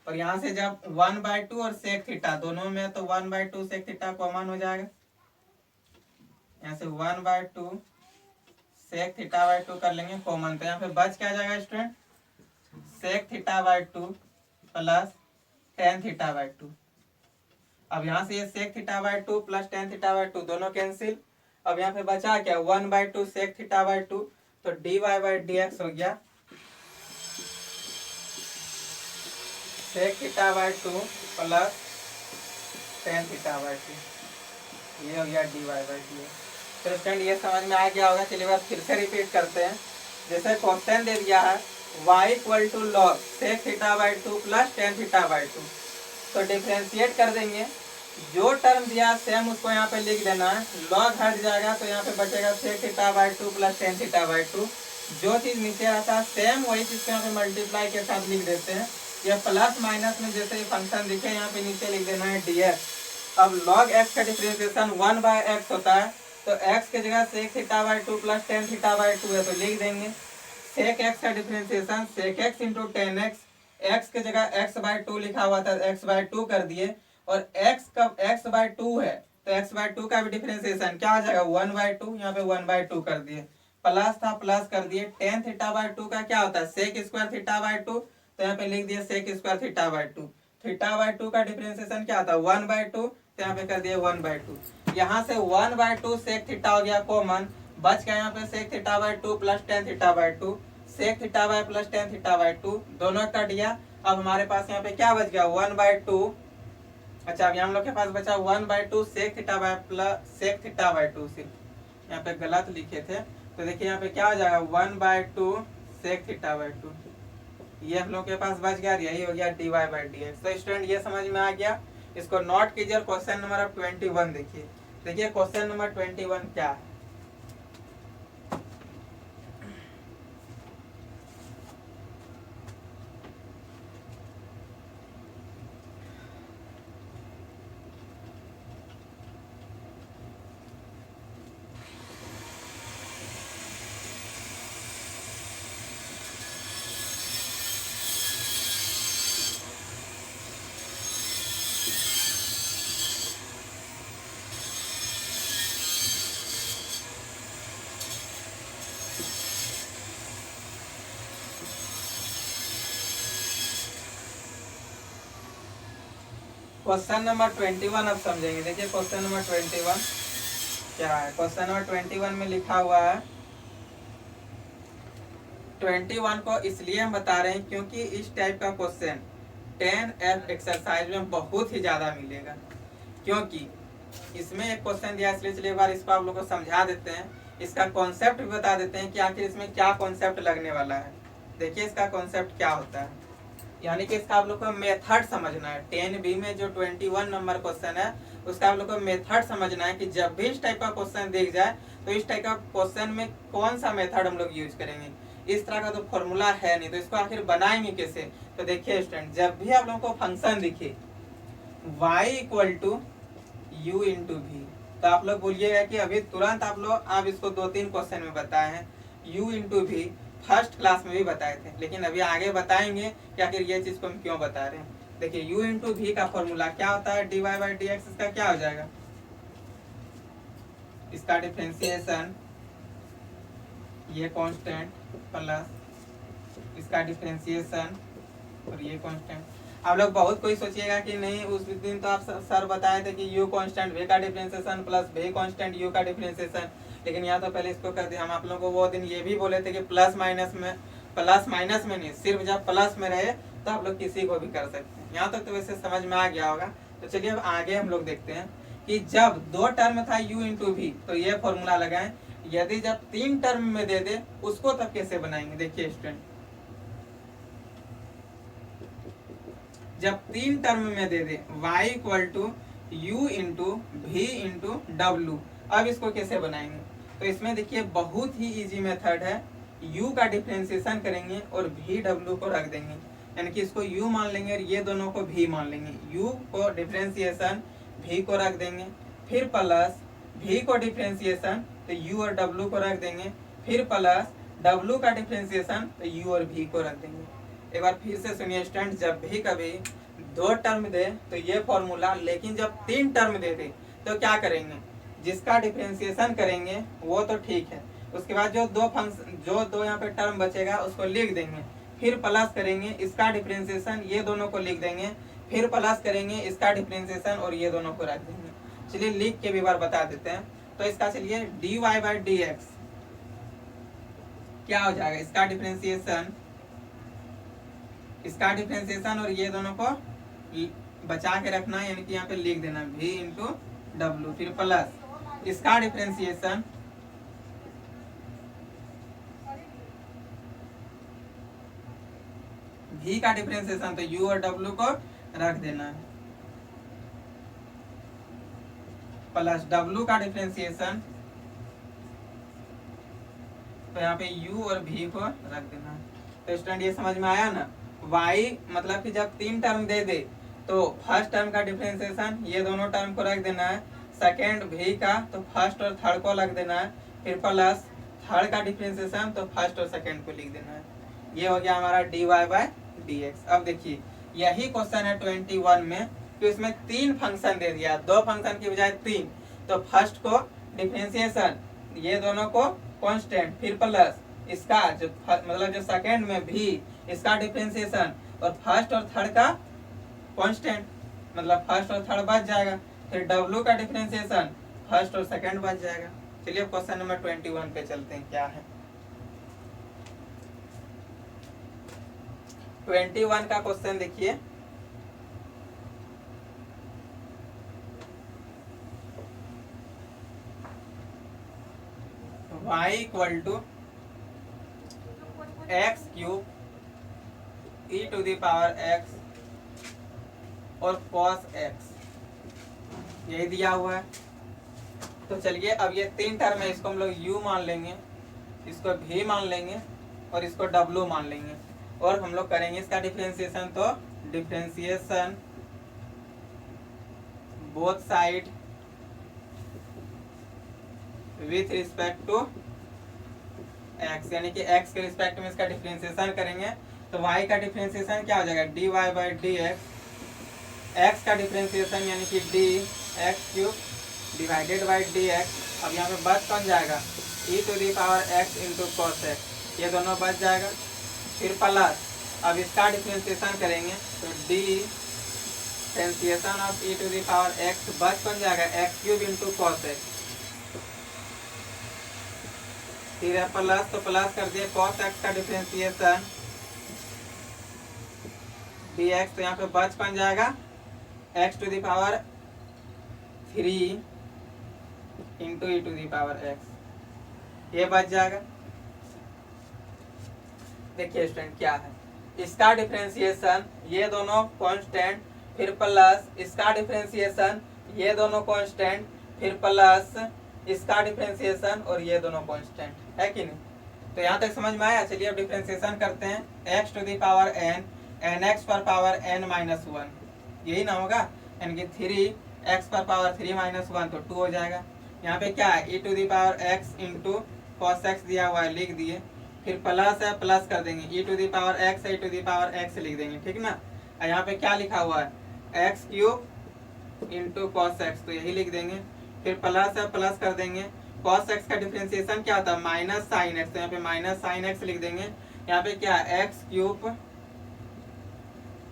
और यहाँ से जब 1 बाई 2 और sec थीटा दोनों में तो 1 बाई 2 sec थीटा कॉमन हो जाएगा, यहाँ से 1 बाई 2 sec थीटा बाई 2 कर लेंगे कॉमन, तो यहाँ पे बच क्या जाएगा student sec theta by 2 plus tan theta by 2। अब यहाँ से ये sec theta by 2 plus tan theta by 2 दोनों कैंसिल। अब यहाँ पे बचा क्या 1 बाई 2 sec थीटा बाई 2, तो dy बाई dx हो गया sec theta by 2 plus tan theta by 2, ये हो गया dy बाई dx। तो स्टूडेंट ये समझ में आ गया होगा। चलिए बात फिर से रिपीट करते हैं। जैसे क्वेश्चन दे दिया है y equal to log sec theta by 2 plus tan theta by 2, तो डिफरेंशिएट कर देंगे, जो टर्म दिया सेम उसको यहाँ पे लिख देना है, log हट जाएगा तो यहाँ पे बचेगा sec theta by 2 plus tan theta by 2। जो चीज नीचे आता है सेम वही चीज को यहाँ पे मल्टीप्लाई के साथ लिख देते हैं। ये प्लस माइनस में जैसे फंक्शन दिखे यहाँ पे नीचे लिख देना है dx, अब log x का डिफरेंशिएशन 1/x होता है, तो x की जगह sec theta by 2 plus tan theta by 2 है, तो लिख देंगे sec x का differentiation sec x into ten x, x की जगह x बाई 2 लिखा हुआ था, x बाई 2 कर दिए, और x का x बाई 2 है, तो x बाई 2 का भी डिफरेंशिएशन क्या हो जाएगा 1/2, यहाँ पे 1/2 कर दिए, प्लस था प्लस कर दिए, टेन थीटा बाई 2 का क्या होता है sec स्क्वायर थीटा बाई 2, तो यहाँ पे लिख दिए sec square theta by 2, theta by 2 का डिफरेंशिएशन क्या होता है 1/2, तो यहाँ पे कर दिए 1/2, यहाँ से 1/2 सेक थीटा हो गया कॉमन, बच गया यहाँ पे sec theta by 2 plus tan theta by 2, sec theta by plus tan theta by 2 दोनों कट गया। अब हमारे पास यहाँ पे क्या बच गया 1/2, अच्छा अब हम लोग के पास बचा 1/2 sec theta by plus sec theta by 2, सिर्फ यहाँ पे गलत लिखे थे, तो देखिए यहाँ पे क्या हो जाएगा 1/2 सेक थीटा बाई 2, ये हम लोग के पास बच गया, यही हो गया dy बाई डी एक्स। तो स्टूडेंट ये समझ में आ गया, इसको नोट कीजिए। क्वेश्चन नंबर 21 देखिए, देखिए क्वेश्चन नंबर 21 क्या है। क्वेश्चन नंबर 21 अब समझेंगे। देखिए क्वेश्चन नंबर 21 क्या है। क्वेश्चन नंबर 21 में लिखा हुआ है, 21 को इसलिए हम बता रहे हैं क्योंकि इस टाइप का क्वेश्चन 10F एक्सरसाइज में बहुत ही ज्यादा मिलेगा, क्योंकि इसमें एक क्वेश्चन दिया, इसलिए चलिए एक बार इसको आप लोग को समझा देते हैं, इसका कॉन्सेप्ट भी बता देते हैं कि आखिर इसमें क्या कॉन्सेप्ट लगने वाला है। देखिए इसका कॉन्सेप्ट क्या होता है, यानी कि इसका आप लोग को मेथड समझना है। 10B में जो 21 नंबर क्वेश्चन है उसका आप लोग को मेथड समझना है कि जब भी इस टाइप का क्वेश्चन दिख जाए तो इस टाइप का क्वेश्चन में कौन सा मेथड हम लोग यूज करेंगे। इस तरह का तो फॉर्मूला है नहीं, तो इसको आखिर बनाएंगे कैसे। तो देखिए स्टूडेंट, जब भी आप लोगों को फंक्शन दिखे y equal to u into v, तो आप लोग बोलिएगा कि अभी तुरंत आप इसको 2-3 क्वेश्चन में बताए हैं, u इंटू भी फर्स्ट क्लास में भी बताए थे, लेकिन अभी आगे बताएंगे कि आखिर ये चीज को हम क्यों बता रहे हैं। देखिए u इंटू भी का फॉर्मूला क्या होता है, dy बाई डी एक्स, इसका क्या हो जाएगा, इसका डिफरेंशिएशन ये कांस्टेंट प्लस इसका डिफरेंशिएशन और ये कांस्टेंट। आप लोग बहुत कोई सोचिएगा कि नहीं उस दिन तो आप सर बताए थे कि u कांस्टेंट v का differentiation plus v constant u का डिफरेंशिएशन, लेकिन यहाँ तो पहले इसको कर दिया। हम आप लोगों को वो दिन ये भी बोले थे कि प्लस माइनस में नहीं, सिर्फ जब प्लस में रहे तो आप लोग किसी को भी कर सकते हैं। यहाँ तक तो वैसे समझ में आ गया होगा। तो चलिए अब आगे हम लोग देखते हैं कि जब 2 टर्म था u इंटू भी, तो ये फॉर्मूला लगाएं। यदि जब 3 टर्म में दे दे उसको तब कैसे बनाएंगे। देखिए स्टूडेंट, जब 3 टर्म में दे दे y equal to u into v into डब्लू, अब इसको कैसे बनाएंगे। तो इसमें देखिए बहुत ही इजी मेथड है, u का डिफरेंशिएशन करेंगे और भी डब्लू को रख देंगे, यानी कि इसको u मान लेंगे और ये दोनों को भी मान लेंगे। u को डिफरेंशिएशन v को रख देंगे, फिर प्लस v को डिफरेंशिएशन तो u और w को रख देंगे, फिर प्लस w का डिफरेंशिएशन तो u और v को रख देंगे। एक बार फिर से सुनिए स्टूडेंट, जब भी कभी 2 टर्म दे तो ये फॉर्मूला, लेकिन जब 3 टर्म दे दे तो क्या करेंगे, जिसका डिफरेंशिएशन करेंगे वो तो ठीक है, उसके बाद जो दो यहाँ पे टर्म बचेगा उसको लिख देंगे, फिर प्लस करेंगे इसका डिफरेंशिएशन, ये दोनों को लिख देंगे, फिर प्लस करेंगे इसका डिफरेंशिएशन और ये दोनों को रख देंगे। चलिए लिख के भी बार बता देते हैं। तो इसका चलिए dy बाई डी एक्स क्या हो जाएगा, इसका डिफरेंशिएशन और ये दोनों को बचा के रखना है, यानी कि यहाँ पे लिख देना v इंटू डब्लू, फिर प्लस इसका डिफरेंशिएशन v का डिफरेंशिएशन तो u और w को रख देना है, प्लस w का डिफरेंशिएशन तो यहाँ पे u और v को रख देना है। तो स्टूडेंट ये समझ में आया ना, y मतलब कि जब 3 टर्म दे दे तो फर्स्ट टर्म का डिफरेंशिएशन ये दोनों टर्म को रख देना है, सेकेंड भी का तो फर्स्ट और थर्ड को रख देना है, फिर प्लस थर्ड का डिफरेंशिएशन तो फर्स्ट और सेकेंड को लिख देना है। ये हो गया हमारा dy बाय dx। अब देखिए यही क्वेश्चन है 21 में कि इसमें तीन फंक्शन दे दिया, दो फंक्शन की बजाय तीन। तो फर्स्ट को डिफरेंशिएशन, ये दोनों को कांस्टेंट, फिर प्लस इसका जो मतलब जो सेकेंड में भी इसका डिफरेंशिएशन और फर्स्ट और थर्ड का कांस्टेंट, मतलब फर्स्ट और थर्ड बच जाएगा, फिर w का डिफरेंशिएशन फर्स्ट और सेकेंड बच जाएगा। चलिए क्वेश्चन नंबर 21 पे चलते हैं, क्या है 21 का क्वेश्चन देखिए। y equal to x cube e to the power x और cos x, यही दिया हुआ है। तो चलिए अब ये तीन टर्म है, इसको हम लोग u मान लेंगे, इसको v मान लेंगे और इसको w मान लेंगे, और हम लोग करेंगे इसका डिफरेंशिएशन। तो differentiation both side with respect to x, यानी कि x के रिस्पेक्ट में इसका डिफरेंशिएशन करेंगे। तो y का डिफरेंशिएशन क्या हो जाएगा, dy बाई dx, x का डिफरेंशिएशन यानी कि dx cube divided by dx। अब यहाँ पे बच कौन जाएगा, e to the power x into cos x, ये दोनों बच जाएगा। फिर प्लस अब इसका डिफरेंशिएशन करेंगे तो differentiation of e to the power x बच कौन जाएगा, x cube into cos x। फिर है प्लस, तो प्लस कर दिए cos x का डिफरेंशिएशन dx, तो यहाँ पे बच कौन जाएगा, x to the power 3 into e to the power x, ये बच जाएगा। देखिए स्टूडेंट क्या है, इसका डिफरेंशिएशन ये दोनों कांस्टेंट, फिर प्लस इसका डिफरेंशिएशन ये दोनों कांस्टेंट, फिर प्लस इसका डिफरेंशिएशन और ये दोनों कांस्टेंट, है कि नहीं। तो यहाँ तक समझ में आया। चलिए अब डिफरेंशिएशन करते हैं, x to the power n, nx पर पावर n माइनस 1, यही ना होगा, यानी कि 3x पर पावर 3 माइनस 1 तो 2 हो जाएगा। यहाँ पे क्या है, e to the power x into cos x दिया हुआ है, लिख दिए। फिर प्लस है, प्लस कर देंगे, e to the power x है, e to the power x लिख देंगे, ठीक ना। और यहाँ पे क्या लिखा हुआ है, x cube into cos x, तो यही लिख देंगे। फिर प्लस है, प्लस कर देंगे, cos x का डिफरेंशिएशन क्या होता है, माइनस साइन x, तो यहाँ पे माइनस साइन x लिख देंगे। यहाँ पे क्या है, x cube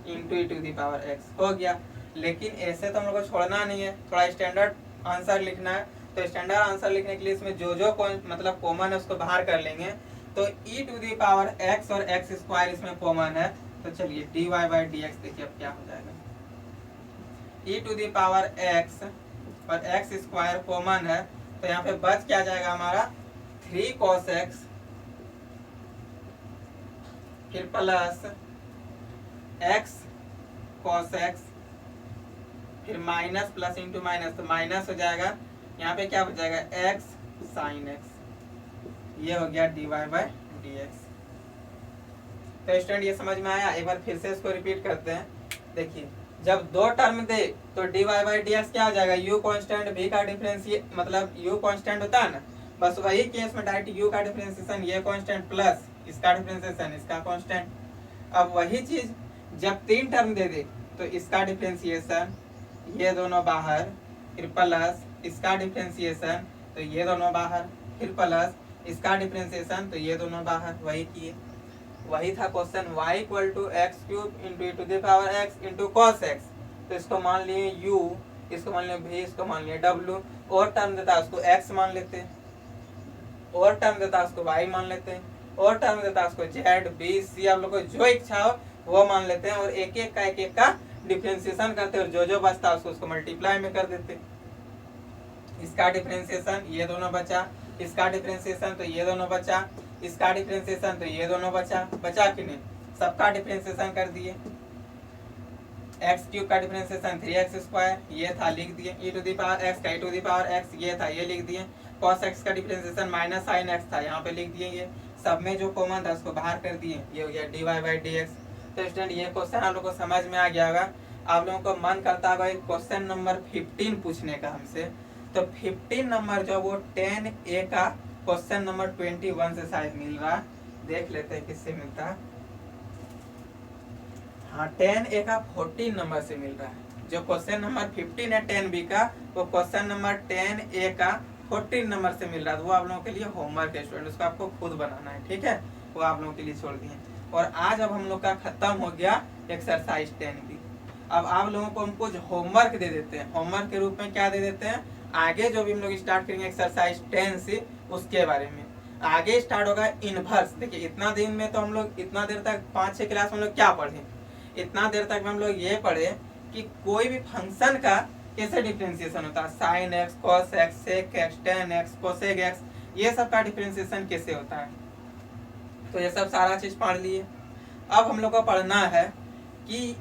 into e to the power x हो गया। लेकिन ऐसे तो हम लोग को छोड़ना नहीं है, थोड़ा स्टैंडर्ड आंसर लिखना है। तो स्टैंडर्ड आंसर लिखने के लिए इसमें जो जो मतलब कॉमन है उसको बाहर कर लेंगे। तो e to the power x और x स्क्वायर इसमें कॉमन है, तो चलिए dy बाई dx देखिए अब क्या हो जाएगा, e to the power x और x स्क्वायर कॉमन है, तो यहाँ पे बच क्या जाएगा हमारा 3 cos x, फिर प्लस x cos x, फिर माइनस प्लस इंटू माइनस, तो माइनस हो जाएगा। यहाँ पे क्या हो जाएगा, x sin x, ये हो गया dy बाई dx। तो स्टूडेंट ये समझ में आया। एक बार फिर से इसको रिपीट करते हैं। देखिए जब दो टर्म दे तो dy बाई dx क्या हो जाएगा, u कांस्टेंट, v का डिफरेंशिएट मतलब u कांस्टेंट होता है ना, बस वही केस में डायरेक्ट u का डिफरेंशिएशन ये कांस्टेंट प्लस इसका डिफरेंशिएशन इसका कांस्टेंट। अब वही चीज जब तीन टर्म दे दे तो इसका डिफरेंशिएशन ये दोनों बाहर, फिर प्लस इसका डिफरेंशिएशन तो ये दोनों बाहर, फिर प्लस इसका डिफरेंशिएशन तो ये दोनों बाहर, वही किए। वही था question, y equal to x cube into e to the power x into cos x। तो इसको मान लिए u, इसको मान लिए v, इसको मान लिए w, और टर्म देता है उसको x मान लेते हैं, और टर्म देता है उसको y मान लेते हैं, और टर्म देता है उसको z b c, आप लोग को जो इच्छा हो वो मान लेते हैं, और एक एक का डिफरेंशिएशन करते हैं, और जो जो बचता है उसको मल्टीप्लाई में कर देते हैं। इसका डिफरेंशिएशन ये दोनों बचा, इसका डिफरेंशिएशन तो ये दोनों बचा, इसका डिफरेंशिएशन तो ये दोनों बचा, बचा कि नहीं, सबका डिफरेंशिएशन कर दिए। x क्यूब का डिफरेंशिएशन 3x स्क्वायर ये था, लिख दिए। e to the power x का e to the power x ये था, ये लिख दिए। cos x का डिफरेंशिएशन माइनस साइन x था, यहाँ पे लिख दिए। ये सब में जो कॉमन था उसको बाहर कर दिए, ये हो गया dy बाई dx। तो स्टूडेंट ये क्वेश्चन आप लोग को समझ में आ गया होगा। आप लोगों को मन करता होगा क्वेश्चन नंबर 15 पूछने का हमसे, तो 15 नंबर जो वो 10A का क्वेश्चन नंबर 21 से शायद मिल रहा है। देख लेते हैं किससे मिलता है। हाँ, 10A का 14 नंबर से मिल रहा है। जो क्वेश्चन नंबर 15 है 10B का, वो क्वेश्चन नंबर 10A का 14 नंबर से मिल रहा है। वो आप लोगों के लिए होमवर्क है स्टूडेंट, उसको आपको खुद बनाना है, ठीक है। वो आप लोगों के लिए छोड़ दिए। और आज अब हम लोग का खत्म हो गया एक्सरसाइज 10B। अब आप लोगों को हम कुछ होमवर्क दे देते हैं। होमवर्क के रूप में क्या दे देते हैं, आगे जो भी हम लोग स्टार्ट करेंगे एक्सरसाइज 10C उसके बारे में। आगे स्टार्ट होगा इनवर्स। देखिए इतना दिन में तो हम लोग इतना देर तक 5-6 क्लास में हम लोग क्या पढ़े, इतना देर तक हम लोग ये पढ़े कि कोई भी फंक्शन का कैसे डिफरेंशिएशन होता है, sine x, cos x, sec x, tan x, cosec x, ये सब का डिफरेंशिएशन कैसे होता है। तो ये सब सारा चीज पढ़ लिए। अब हम लोग को पढ़ना है कि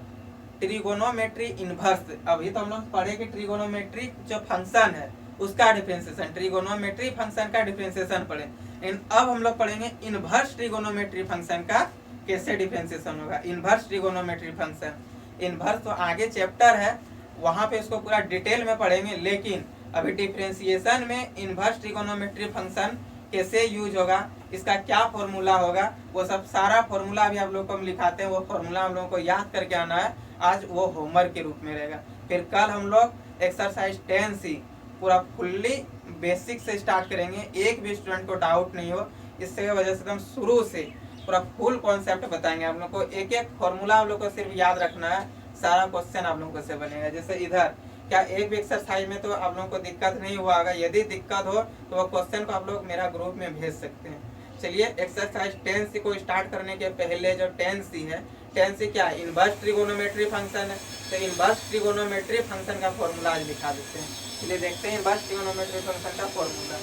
ट्रिगोनोमेट्री इनवर्स। अभी तो हम लोग पढ़े कि ट्रिगोनोमेट्री जो फंक्शन है उसका डिफरेंशिएशन, ट्रिगोनोमेट्री फंक्शन का डिफरेंशिएशन पढ़े। अब हम लोग पढ़ेंगे इनवर्स ट्रिगोनोमेट्री फंक्शन का कैसे डिफरेंशिएशन होगा। इनवर्स ट्रिगोनोमेट्री फंक्शन, इनवर्स तो आगे चैप्टर है, वहां पे इसको पूरा डिटेल में पढ़ेंगे। लेकिन अभी डिफरेंशिएशन में इनवर्स ट्रिगोनोमेट्री फंक्शन कैसे यूज होगा, इसका क्या फॉर्मूला होगा, वो सब सारा फॉर्मूला अभी आप लोग को हम लिखाते हैं। वो फॉर्मूला हम लोगों को याद करके आना है। आज वो होमवर्क के रूप में रहेगा। फिर कल हम लोग एक्सरसाइज 10C पूरा फुल्ली बेसिक से स्टार्ट करेंगे। एक भी स्टूडेंट को डाउट नहीं हो, इससे वजह से हम शुरू से पूरा फुल कॉन्सेप्ट बताएंगे। आप लोग को एक एक फॉर्मूला आप लोग को सिर्फ याद रखना है, सारा क्वेश्चन आप लोगों से बनेगा। जैसे इधर क्या एक भी एक्सरसाइज में तो आप लोगों को दिक्कत नहीं हुआ होगा। यदि दिक्कत हो तो वो क्वेश्चन को आप लोग मेरा ग्रुप में भेज सकते हैं। चलिए एक्सरसाइज 10C को स्टार्ट करने के पहले जो 10C है, 10C क्या है, इनवर्स ट्रिगोनोमेट्री फंक्शन है। तो इनवर्स ट्रिगोनोमेट्री फंक्शन का फॉर्मूला आज लिखा देते हैं। चलिए देखते हैं इनवर्स ट्रिगोनोमेट्री फंक्शन का फॉर्मूला।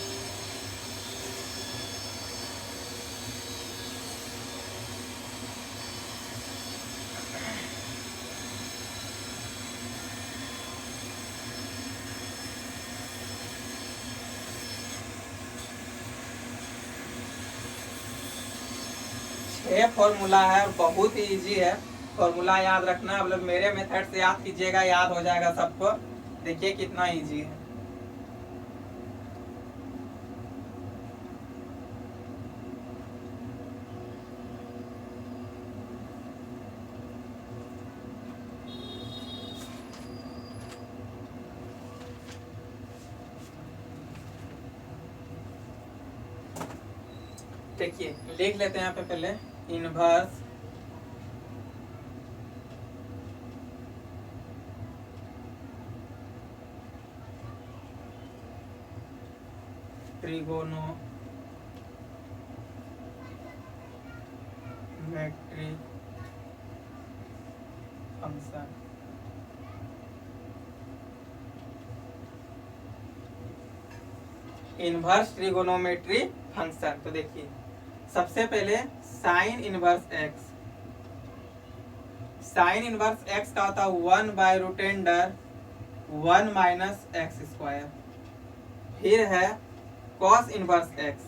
ये फॉर्मूला है, बहुत ही इजी है। फॉर्मूला याद रखना, आप लोग मेरे मेथड से याद कीजिएगा, याद हो जाएगा सबको। देखिए कितना इजी है। देखिए लिख लेते हैं यहाँ पे पहले inverse trigonometry function. Inverse trigonometry function, तो देखिए सबसे पहले sine inverse x. Sine inverse X का होता है 1/√1 माइनस एक्स स्क्वायर। फिर है cos inverse x.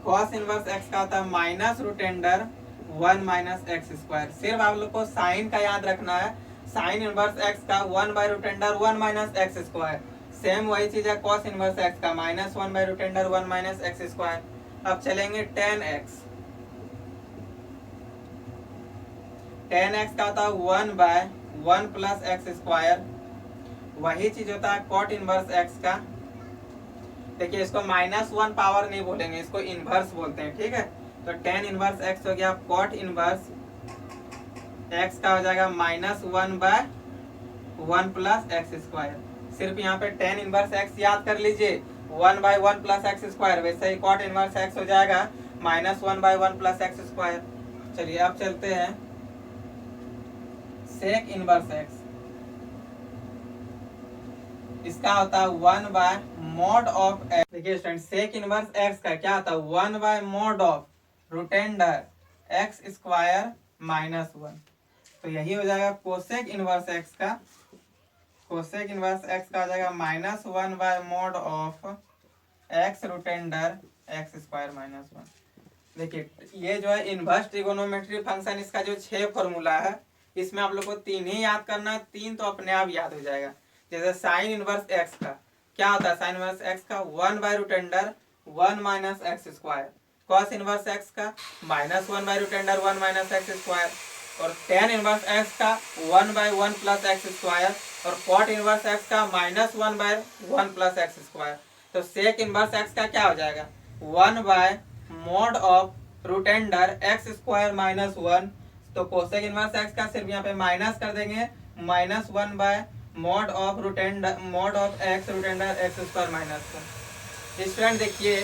Cos inverse X का होता है -√1 माइनस एक्स स्क्वायर। सिर्फ आप लोग को साइन का याद रखना है। साइन इनवर्स एक्स का 1/√1 माइनस एक्स स्क्वायर। सेम वही चीज है कॉस इनवर्स एक्स का -1/√1 माइनस एक्स स्क्वायर। अब चलेंगे टेन एक्स। टेन एक्स का होता है 1/1 प्लस एक्स स्क्वायर। वही चीज होता है कॉट इनवर्स एक्स का। देखिए इसको -1 पावर नहीं बोलेंगे, इसको इनवर्स बोलते हैं, ठीक है। तो टेन इनवर्स एक्स हो गया। कॉट इनवर्स एक्स का हो जाएगा -1/1 प्लस एक्स स्क्वायर। सिर्फ यहाँ पे टेन इनवर्स एक्स याद कर लीजिए, 1/1 प्लस एक्स स्क्वायर। वैसे ही कॉट इनवर्स एक्स हो जाएगा -1/1 प्लस एक्स स्क्वायर। चलिए अब चलते हैं सेक इनवर्स एक्स। इसका होता है 1/mod ऑफ एक्स। देखिए स्टूडेंट सेक इनवर्स एक्स का क्या होता है 1/mod ऑफ रूटेंडर एक्स स्क्वायर -1। तो यही हो जाएगा कोसेक इनवर्स एक्स का। कोसेक इनवर्स एक्स का हो जाएगा -1/mod of X root under X square -1। देखिए ये जो है इनवर्स ट्रिगोनोमेट्री फंक्शन, इसका जो 6 फॉर्मूला है इसमें आप लोग को 3 ही याद करना है, 3 तो अपने आप याद हो जाएगा। जैसे साइन इनवर्स एक्स का क्या होता है, साइन इनवर्स एक्स का 1/√1 minus x square, cos inverse X का -1/√1 माइनस एक्स स्क्वायर, और टेन इनवर्स एक्स का 1/1 प्लस एक्स स्क्वायर, और कॉट इनवर्स एक्स का -1/1 प्लस एक्स स्क्वायर। तो सेक इनवर्स एक्स का क्या हो जाएगा 1/mod of root under x square -1। तो कोसेक इनवर्स एक्स का सिर्फ यहाँ पे माइनस कर देंगे, -1/mod of mod of x root under x square -1। Student देखिए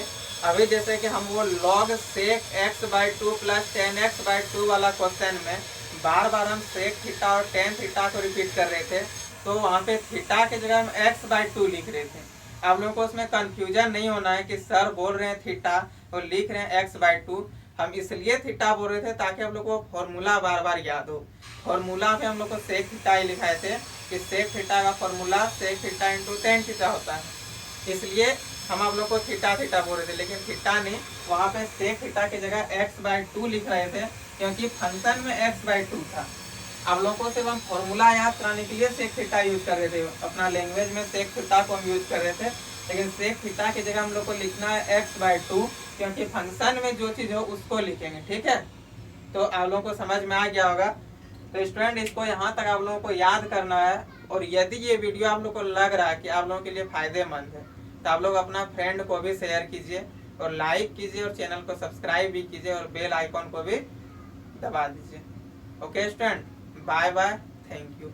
अभी जैसे कि हम वो log sec x/2 plus tan x/2 वाला क्वेश्चन में बार बार हम sec थीटा और tan थीटा को रिपीट कर रहे थे, तो वहाँ पे थीटा के जगह हम x/2 लिख रहे थे। आप लोगों को उसमें कंफ्यूजन नहीं होना है कि सर बोल रहे हैं थीटा और लिख रहे हैं x/2। हम इसलिए थीटा बोल रहे थे ताकि हम लोग को फॉर्मूला बार बार याद हो। फॉर्मूला पे हम लोग को sec थीटा ही लिखाए थे कि sec थीटा का formula sec theta into tan theta होता है, इसलिए हम आप लोग को थीटा थीटा बोल रहे थे, लेकिन थीटा नहीं, वहाँ पे सेक थीटा की जगह x/2 लिख रहे थे क्योंकि फंक्शन में x/2 था। आप लोगों को सिर्फ हम फॉर्मूला याद कराने के लिए सेक थीटा यूज कर रहे थे, अपना लैंग्वेज में सेक थीटा को हम यूज कर रहे थे, लेकिन सेक थीटा की जगह हम लोग को लिखना है x/2 क्योंकि फंक्शन में जो चीज़ हो उसको लिखेंगे। ठीक है, तो आप लोगों को समझ में आ गया होगा। तो स्टूडेंट इसको यहाँ तक आप लोगों को याद करना है, और यदि ये वीडियो आप लोग को लग रहा है कि आप लोगों के लिए फायदेमंद है तो आप लोग अपना फ्रेंड को भी शेयर कीजिए और लाइक कीजिए और चैनल को सब्सक्राइब भी कीजिए और बेल आइकॉन को भी दबा दीजिए। Okay student, bye bye, thank you.